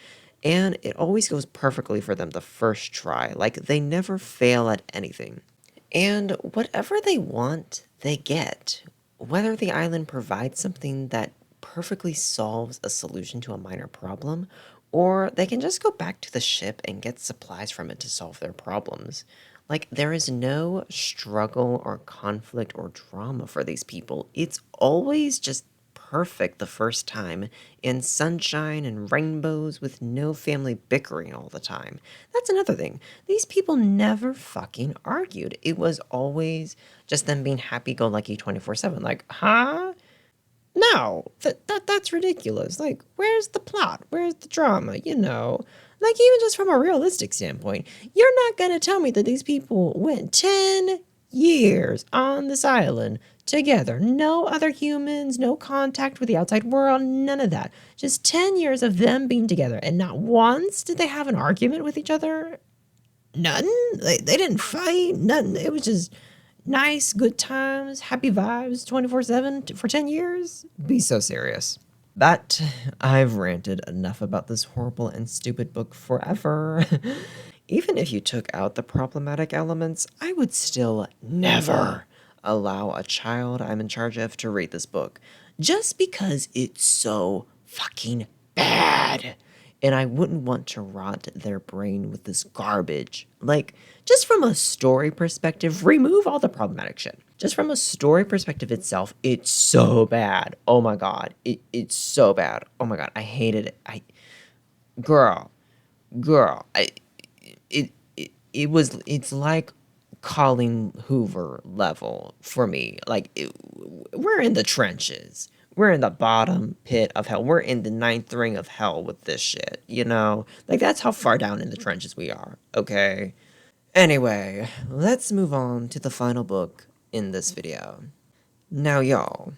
Speaker 1: And it always goes perfectly for them the first try. Like they never fail at anything. And whatever they want, they get. Whether the island provides something that perfectly solves a solution to a minor problem, or they can just go back to the ship and get supplies from it to solve their problems. Like, there is no struggle or conflict or drama for these people. It's always just perfect the first time, in sunshine and rainbows with no family bickering all the time. That's another thing. These people never fucking argued. It was always just them being happy go lucky 24/7. Like, huh? No, that's ridiculous. Like, where's the plot? Where's the drama? Like even just from a realistic standpoint, you're not gonna tell me that these people went 10 years on this island Together. No other humans, no contact with the outside world, none of that. Just 10 years of them being together, and not once did they have an argument with each other. None. They didn't fight, nothing. It was just nice, good times, happy vibes 24/7 for 10 years. Be so serious. But I've ranted enough about this horrible and stupid book forever. Even if you took out the problematic elements, I would still never allow a child I'm in charge of to read this book just because it's so fucking bad. And I wouldn't want to rot their brain with this garbage. Like, just from a story perspective, remove all the problematic shit. Just from a story perspective itself, it's so bad. Oh my god. It's so bad. Oh my god. I hated it. Girl, girl, it's like Colin Hoover level for me. Like, we're in the trenches. We're in the bottom pit of hell. We're in the ninth ring of hell with this shit, you know? Like, that's how far down in the trenches we are, okay? Anyway, let's move on to the final book in this video. Now, y'all,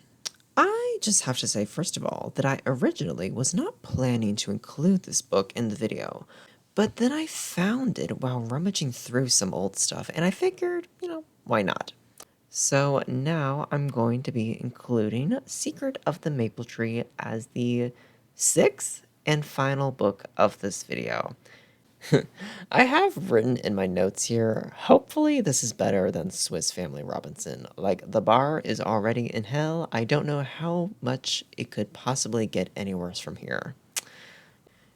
Speaker 1: I just have to say, first of all, that I originally was not planning to include this book in the video, but then I found it while rummaging through some old stuff, and I figured, why not? So now I'm going to be including Secret of the Maple Tree as the sixth and final book of this video. I have written in my notes here, hopefully this is better than Swiss Family Robinson. Like, the bar is already in hell. I don't know how much it could possibly get any worse from here.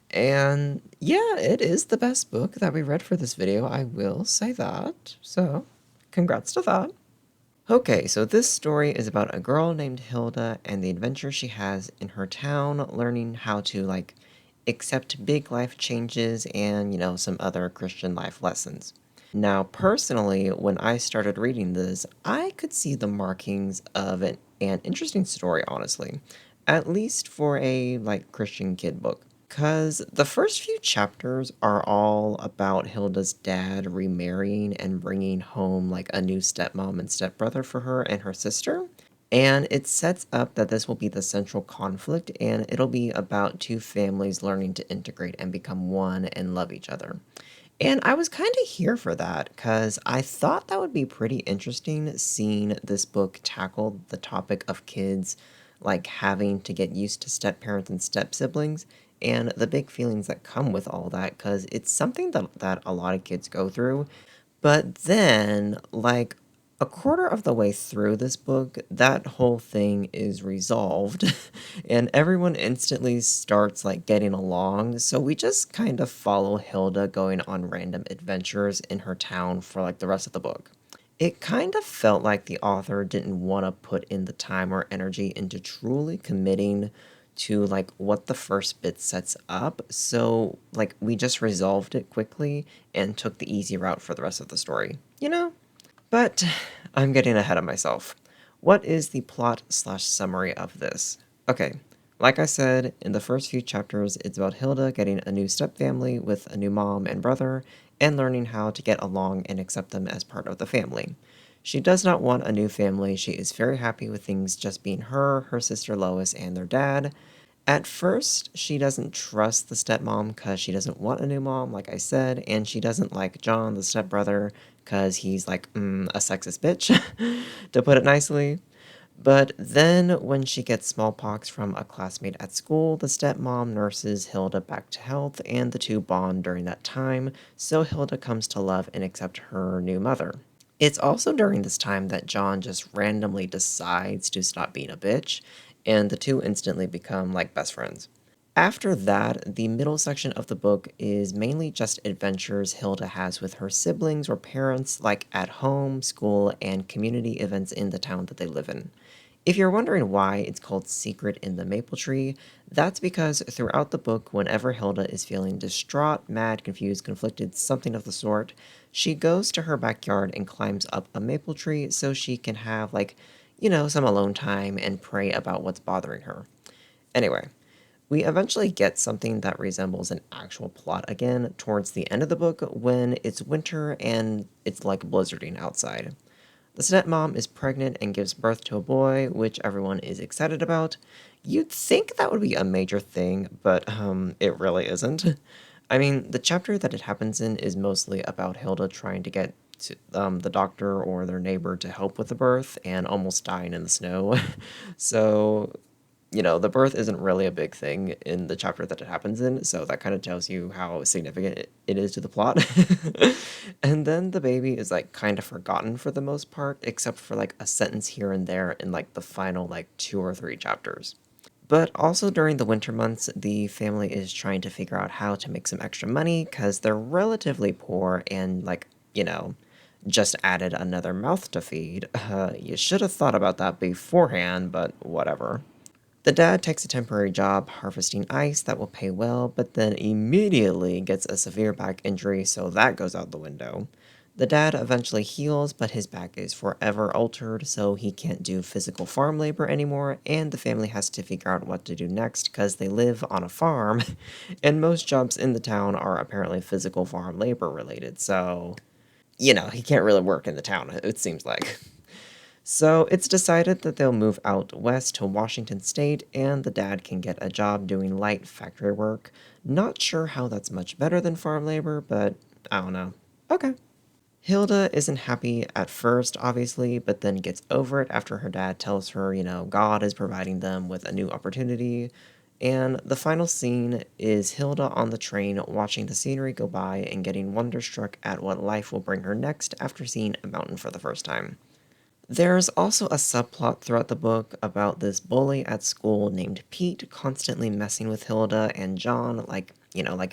Speaker 1: And yeah, it is the best book that we read for this video, I will say that. So, congrats to that. Okay, so this story is about a girl named Hilda and the adventure she has in her town, learning how to, like, accept big life changes and, some other Christian life lessons. Now, personally, when I started reading this, I could see the markings of an interesting story, honestly. At least for a, like, Christian kid book. Because the first few chapters are all about Hilda's dad remarrying and bringing home, like, a new stepmom and stepbrother for her and her sister. And it sets up that this will be the central conflict, and it'll be about two families learning to integrate and become one and love each other. And I was kind of here for that, because I thought that would be pretty interesting seeing this book tackle the topic of kids, like, having to get used to step-parents and step-siblings, and the big feelings that come with all that, because it's something that a lot of kids go through. But then, like, a quarter of the way through this book, that whole thing is resolved, and everyone instantly starts, like, getting along, so we just kind of follow Hilda going on random adventures in her town for, like, the rest of the book. It kind of felt like the author didn't want to put in the time or energy into truly committing to, like, what the first bit sets up, so, like, we just resolved it quickly and took the easy route for the rest of the story, you know? But I'm getting ahead of myself. What is the plot/summary of this? Okay, like I said, in the first few chapters, it's about Hilda getting a new stepfamily with a new mom and brother, and learning how to get along and accept them as part of the family. She does not want a new family. She is very happy with things just being her sister Lois, and their dad. At first, she doesn't trust the stepmom because she doesn't want a new mom, like I said, and she doesn't like John, the stepbrother, because he's like, a sexist bitch, to put it nicely. But then, when she gets smallpox from a classmate at school, the stepmom nurses Hilda back to health, and the two bond during that time, so Hilda comes to love and accept her new mother. It's also during this time that John just randomly decides to stop being a bitch, and the two instantly become like best friends. After that, the middle section of the book is mainly just adventures Hilda has with her siblings or parents, like at home, school, and community events in the town that they live in. If you're wondering why it's called Secret in the Maple Tree, that's because throughout the book, whenever Hilda is feeling distraught, mad, confused, conflicted, something of the sort, she goes to her backyard and climbs up a maple tree so she can have, like, some alone time and pray about what's bothering her. Anyway, we eventually get something that resembles an actual plot again towards the end of the book when it's winter and it's like blizzarding outside. The stepmom is pregnant and gives birth to a boy, which everyone is excited about. You'd think that would be a major thing, but it really isn't. I mean, the chapter that it happens in is mostly about Hilda trying to get the doctor or their neighbor to help with the birth and almost dying in the snow. So, the birth isn't really a big thing in the chapter that it happens in, so that kind of tells you how significant it is to the plot. And then the baby is like kind of forgotten for the most part, except for like a sentence here and there in like the final like 2 or 3 chapters. But also during the winter months, the family is trying to figure out how to make some extra money because they're relatively poor and, like, just added another mouth to feed. You should have thought about that beforehand, but whatever. The dad takes a temporary job harvesting ice that will pay well, but then immediately gets a severe back injury, so that goes out the window. The dad eventually heals, but his back is forever altered, so he can't do physical farm labor anymore, and the family has to figure out what to do next because they live on a farm, and most jobs in the town are apparently physical farm labor related, so, he can't really work in the town, it seems like. So it's decided that they'll move out west to Washington State, and the dad can get a job doing light factory work. Not sure how that's much better than farm labor, but I don't know. Okay. Hilda isn't happy at first, obviously, but then gets over it after her dad tells her, God is providing them with a new opportunity. And the final scene is Hilda on the train watching the scenery go by and getting wonderstruck at what life will bring her next after seeing a mountain for the first time. There's also a subplot throughout the book about this bully at school named Pete constantly messing with Hilda and John, like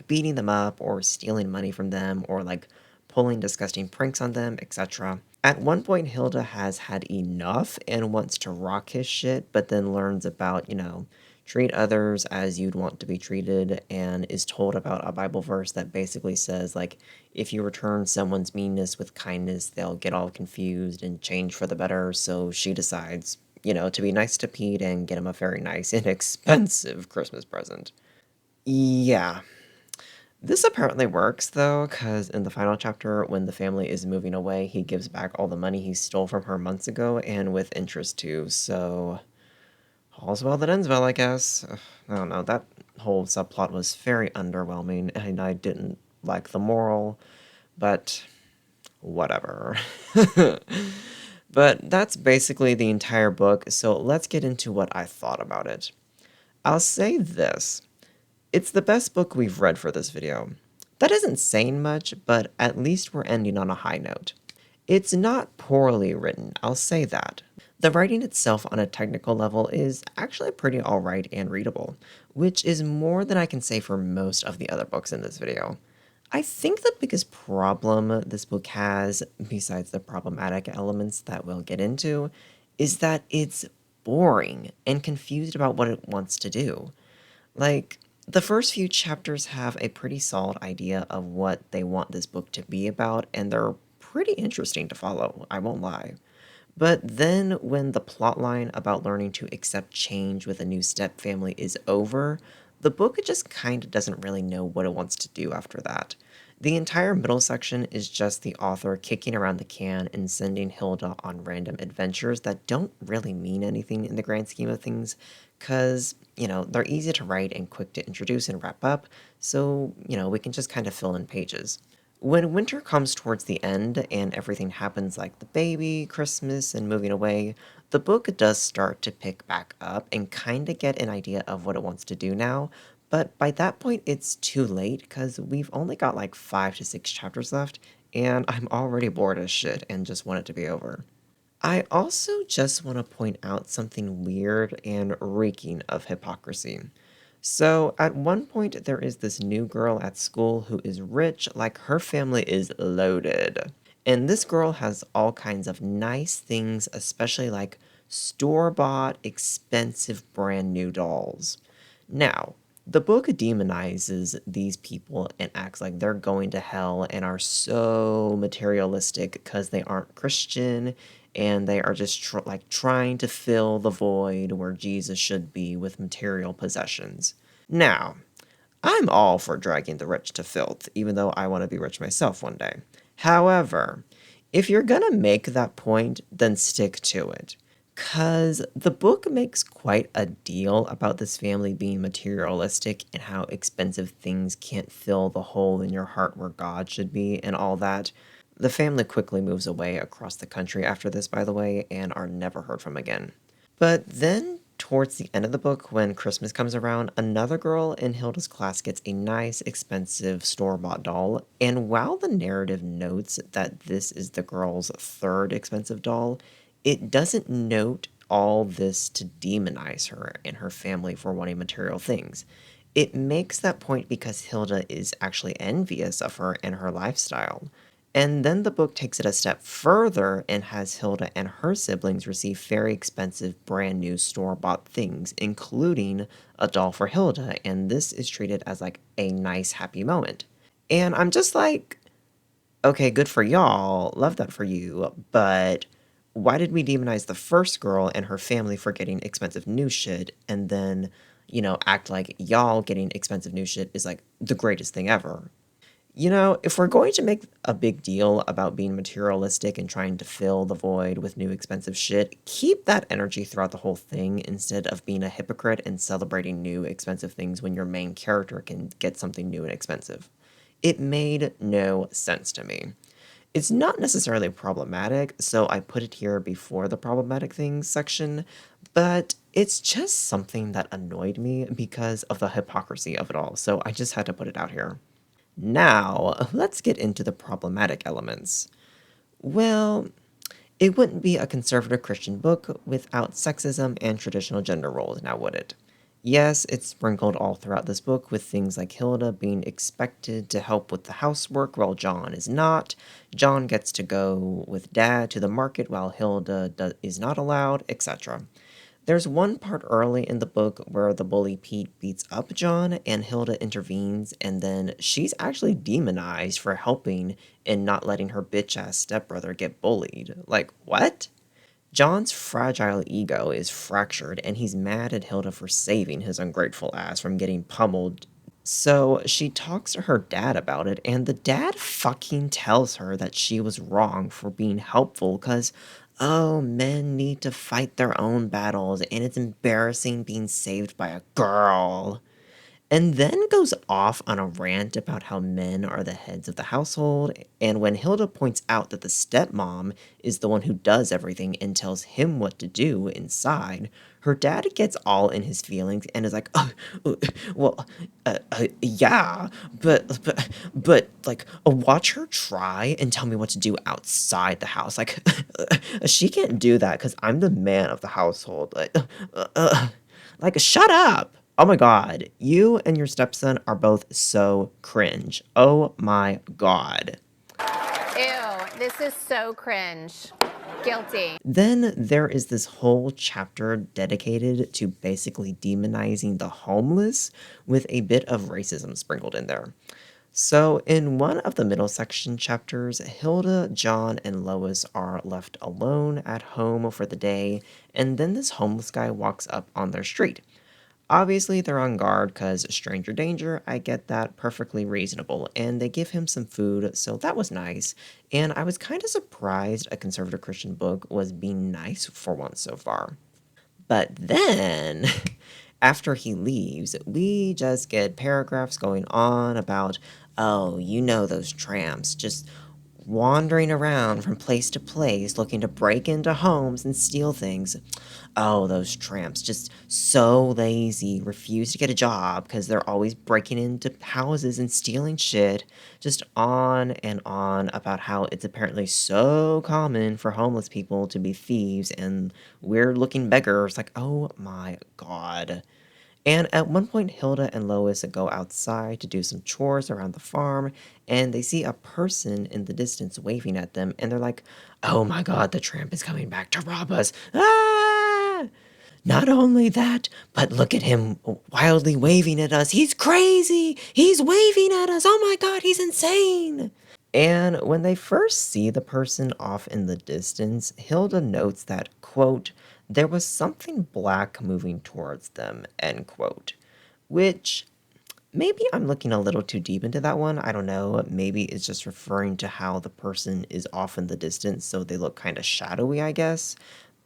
Speaker 1: beating them up or stealing money from them or like pulling disgusting pranks on them, etc. At one point, Hilda has had enough and wants to rock his shit, but then learns about, treat others as you'd want to be treated, and is told about a Bible verse that basically says, like, if you return someone's meanness with kindness, they'll get all confused and change for the better. So she decides, to be nice to Pete and get him a very nice, inexpensive Christmas present. Yeah. This apparently works, though, because in the final chapter, when the family is moving away, he gives back all the money he stole from her months ago, and with interest too, so all's well that ends well, I guess. Ugh, I don't know, that whole subplot was very underwhelming, and I didn't like the moral, but whatever. But that's basically the entire book, so let's get into what I thought about it. I'll say this. It's the best book we've read for this video. That isn't saying much, but at least we're ending on a high note. It's not poorly written, I'll say that. The writing itself on a technical level is actually pretty alright and readable, which is more than I can say for most of the other books in this video. I think the biggest problem this book has, besides the problematic elements that we'll get into, is that it's boring and confused about what it wants to do. Like, the first few chapters have a pretty solid idea of what they want this book to be about, and they're pretty interesting to follow, I won't lie. But then when the plotline about learning to accept change with a new step family is over, the book just kind of doesn't really know what it wants to do after that. The entire middle section is just the author kicking around the can and sending Hilda on random adventures that don't really mean anything in the grand scheme of things, because, they're easy to write and quick to introduce and wrap up, so, we can just kind of fill in pages. When winter comes towards the end and everything happens like the baby, Christmas, and moving away, the book does start to pick back up and kind of get an idea of what it wants to do now, but by that point it's too late because we've only got like 5 to 6 chapters left, and I'm already bored as shit and just want it to be over. I also just want to point out something weird and reeking of hypocrisy. So, at one point, there is this new girl at school who is rich, like her family is loaded. And this girl has all kinds of nice things, especially like store bought, expensive, brand new dolls. Now, the book demonizes these people and acts like they're going to hell and are so materialistic because they aren't Christian and they are just trying to fill the void where Jesus should be with material possessions. Now, I'm all for dragging the rich to filth, even though I want to be rich myself one day. However, If you're gonna make that point, then stick to it. Because the book makes quite a deal about this family being materialistic and how expensive things can't fill the hole in your heart where God should be and all that. The family quickly moves away across the country after this, by the way, and are never heard from again. But then, towards the end of the book, when Christmas comes around, another girl in Hilda's class gets a nice, expensive store bought doll. And while the narrative notes that this is the girl's third expensive doll, it doesn't note all this to demonize her and her family for wanting material things. It makes that point because Hilda is actually envious of her and her lifestyle. And then the book takes it a step further and has Hilda and her siblings receive very expensive brand new store-bought things, including a doll for Hilda, and this is treated as like a nice happy moment. And I'm just like, okay, good for y'all, love that for you, but why did we demonize the first girl and her family for getting expensive new shit and then, act like y'all getting expensive new shit is like the greatest thing ever? If we're going to make a big deal about being materialistic and trying to fill the void with new expensive shit, keep that energy throughout the whole thing instead of being a hypocrite and celebrating new expensive things when your main character can get something new and expensive. It made no sense to me. It's not necessarily problematic, so I put it here before the problematic things section, but it's just something that annoyed me because of the hypocrisy of it all, so I just had to put it out here. Now, let's get into the problematic elements. Well, it wouldn't be a conservative Christian book without sexism and traditional gender roles, now would it? Yes, it's sprinkled all throughout this book with things like Hilda being expected to help with the housework while John is not. John gets to go with Dad to the market while Hilda is not allowed, etc. There's one part early in the book where the bully Pete beats up John and Hilda intervenes, and then she's actually demonized for helping and not letting her bitch ass stepbrother get bullied. Like, what? John's fragile ego is fractured, and he's mad at Hilda for saving his ungrateful ass from getting pummeled. So she talks to her dad about it, and the dad fucking tells her that she was wrong for being helpful because, oh, men need to fight their own battles, and it's embarrassing being saved by a girl, and then goes off on a rant about how men are the heads of the household. And when Hilda points out that the stepmom is the one who does everything and tells him what to do inside, her dad gets all in his feelings and is like, well, yeah, but, like, watch her try and tell me what to do outside the house. Like, she can't do that because I'm the man of the household. Like, shut up. Oh my god, you and your stepson are both so cringe. Oh my god.
Speaker 4: Ew, this is so cringe. Guilty.
Speaker 1: Then there is this whole chapter dedicated to basically demonizing the homeless with a bit of racism sprinkled in there. So, in one of the middle section chapters, Hilda, John, and Lois are left alone at home for the day, and then this homeless guy walks up on their street. Obviously, they're on guard because stranger danger, I get that, perfectly reasonable, and they give him some food, so that was nice, and I was kind of surprised a conservative Christian book was being nice for once so far. But then, after he leaves, we just get paragraphs going on about, oh, those tramps, just wandering around from place to place looking to break into homes and steal things. Oh, those tramps, just so lazy, refuse to get a job because they're always breaking into houses and stealing shit. Just on and on about how it's apparently so common for homeless people to be thieves and weird looking beggars. Like, oh my god. And at one point, Hilda and Lois go outside to do some chores around the farm, and they see a person in the distance waving at them, and they're like, oh my god, the tramp is coming back to rob us. Ah! Not only that, but look at him wildly waving at us. He's crazy! He's waving at us! Oh my god, he's insane! And when they first see the person off in the distance, Hilda notes that, quote, there was something black moving towards them, end quote, which Maybe I'm looking a little too deep into that one. I don't know. Maybe it's just referring to how the person is off in the distance, so they look kind of shadowy, I guess.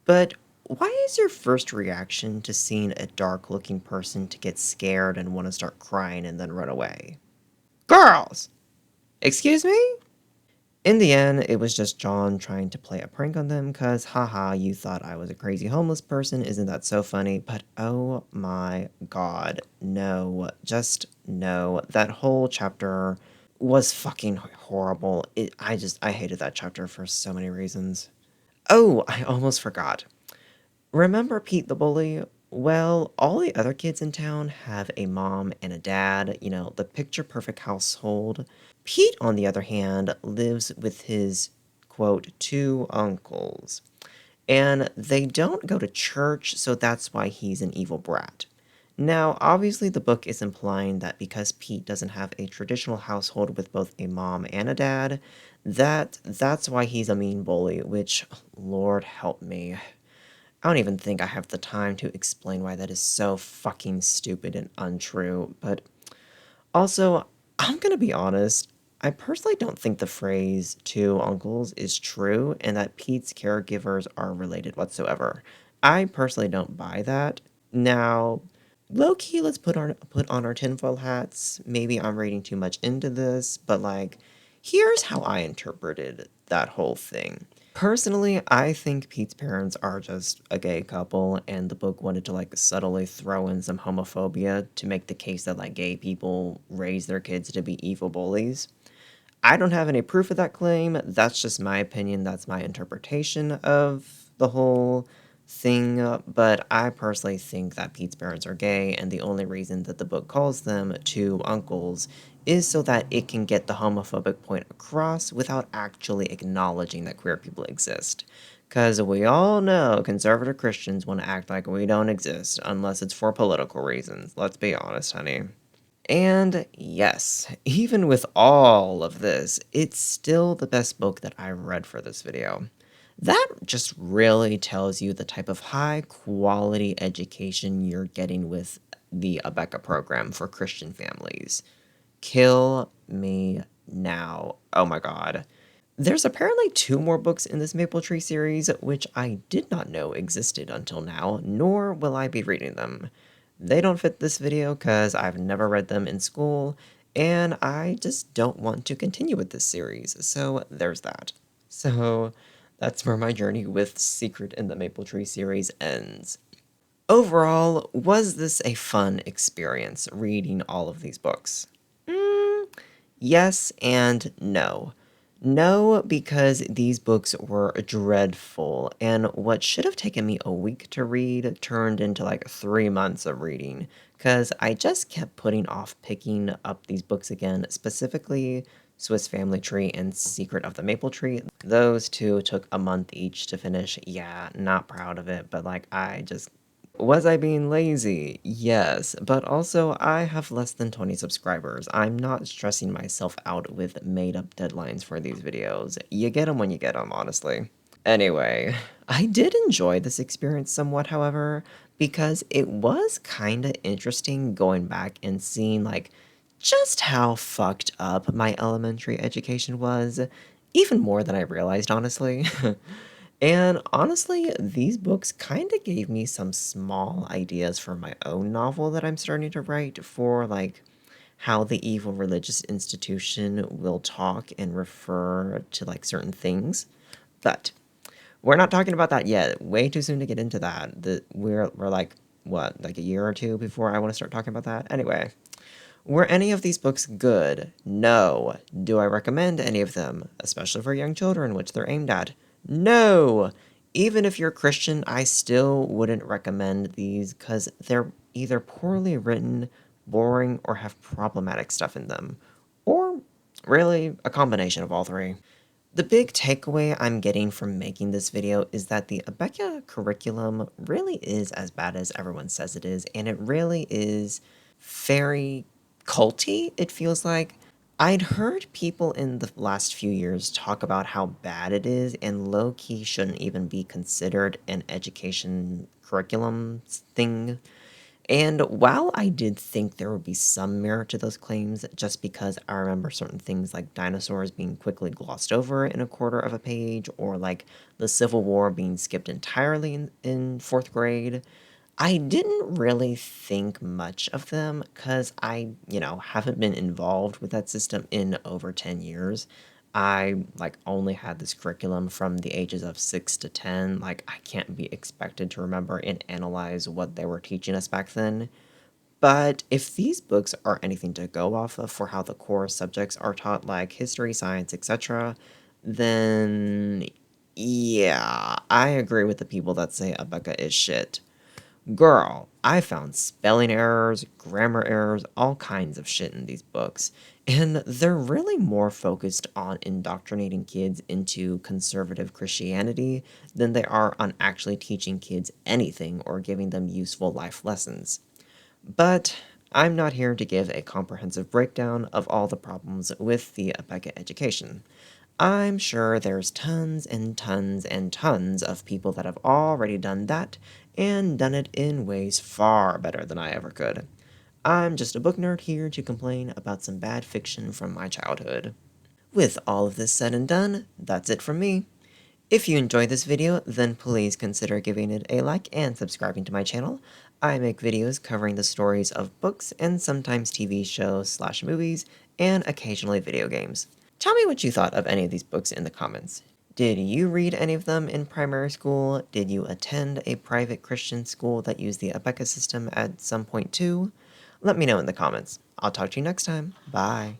Speaker 1: But why is your first reaction to seeing a dark looking person to get scared and want to start crying and then run away? Girls! Excuse me? In the end, it was just John trying to play a prank on them, cause haha, you thought I was a crazy homeless person, isn't that so funny? But oh my god, no, just no. That whole chapter was fucking horrible. I hated that chapter for so many reasons. Oh, I almost forgot. Remember Pete the bully? Well, all the other kids in town have a mom and a dad, the picture perfect household. Pete, on the other hand, lives with his, quote, two uncles. And they don't go to church, so that's why he's an evil brat. Now, obviously, the book is implying that because Pete doesn't have a traditional household with both a mom and a dad, that's why he's a mean bully, which, Lord help me. I don't even think I have the time to explain why that is so fucking stupid and untrue, but also, I'm gonna be honest, I personally don't think the phrase two uncles is true and that Pete's caregivers are related whatsoever. I personally don't buy that. Now, low key, let's put on our tinfoil hats. Maybe I'm reading too much into this, but like, here's how I interpreted that whole thing. Personally, I think Pete's parents are just a gay couple, and the book wanted to like subtly throw in some homophobia to make the case that like gay people raise their kids to be evil bullies. I don't have any proof of that claim. That's just my opinion. That's my interpretation of the whole thing. But I personally think that Pete's parents are gay, and the only reason that the book calls them two uncles is so that it can get the homophobic point across without actually acknowledging that queer people exist. Because we all know conservative Christians want to act like we don't exist unless it's for political reasons. Let's be honest, honey. And yes, even with all of this, it's still the best book that I've read for this video. That just really tells you the type of high quality education you're getting with the Abeka program for Christian families. Kill me now. Oh my god. There's apparently two more books in this Maple Tree series, which I did not know existed until now, nor will I be reading them. They don't fit this video because I've never read them in school, and I just don't want to continue with this series, so there's that. So that's where my journey with Secret in the Maple Tree series ends. Overall, was this a fun experience reading all of these books? Yes and no. No, because these books were dreadful, and what should have taken me a week to read turned into like 3 months of reading, because I just kept putting off picking up these books again, specifically Swiss Family Tree and Secret of the Maple Tree. Those two took a month each to finish. Yeah, not proud of it, but like I just was I being lazy? Yes, but also I have less than 20 subscribers. I'm not stressing myself out with made up deadlines for these videos. You get them when you get them, honestly. Anyway, I did enjoy this experience somewhat, however, because it was kind of interesting going back and seeing like just how fucked up my elementary education was, even more than I realized, honestly. And honestly, these books kind of gave me some small ideas for my own novel that I'm starting to write for, like, how the evil religious institution will talk and refer to, like, certain things. But we're not talking about that yet. Way too soon to get into that. We're like, what, like a year or two before I want to start talking about that? Anyway, were any of these books good? No. Do I recommend any of them, especially for young children, which they're aimed at? No. Even if you're Christian, I still wouldn't recommend these because they're either poorly written, boring, or have problematic stuff in them. Or, really, a combination of all three. The big takeaway I'm getting from making this video is that the Abeka curriculum really is as bad as everyone says it is, and it really is very culty, it feels like. I'd heard people in the last few years talk about how bad it is, and low-key shouldn't even be considered an education curriculum thing. And while I did think there would be some merit to those claims, just because I remember certain things like dinosaurs being quickly glossed over in a quarter of a page, or like the Civil War being skipped entirely in fourth grade, I didn't really think much of them because I haven't been involved with that system in over 10 years. I only had this curriculum from the ages of 6 to 10. Like I can't be expected to remember and analyze what they were teaching us back then. But if these books are anything to go off of for how the core subjects are taught, like history, science, etc., then yeah, I agree with the people that say Abeka is shit. Girl, I found spelling errors, grammar errors, all kinds of shit in these books, and they're really more focused on indoctrinating kids into conservative Christianity than they are on actually teaching kids anything or giving them useful life lessons. But I'm not here to give a comprehensive breakdown of all the problems with the Abeka education. I'm sure there's tons and tons and tons of people that have already done that and done it in ways far better than I ever could. I'm just a book nerd here to complain about some bad fiction from my childhood. With all of this said and done, that's it from me. If you enjoyed this video, then please consider giving it a like and subscribing to my channel. I make videos covering the stories of books and sometimes TV shows slash movies, and occasionally video games. Tell me what you thought of any of these books in the comments. Did you read any of them in primary school? Did you attend a private Christian school that used the Abeka system at some point too? Let me know in the comments. I'll talk to you next time. Bye.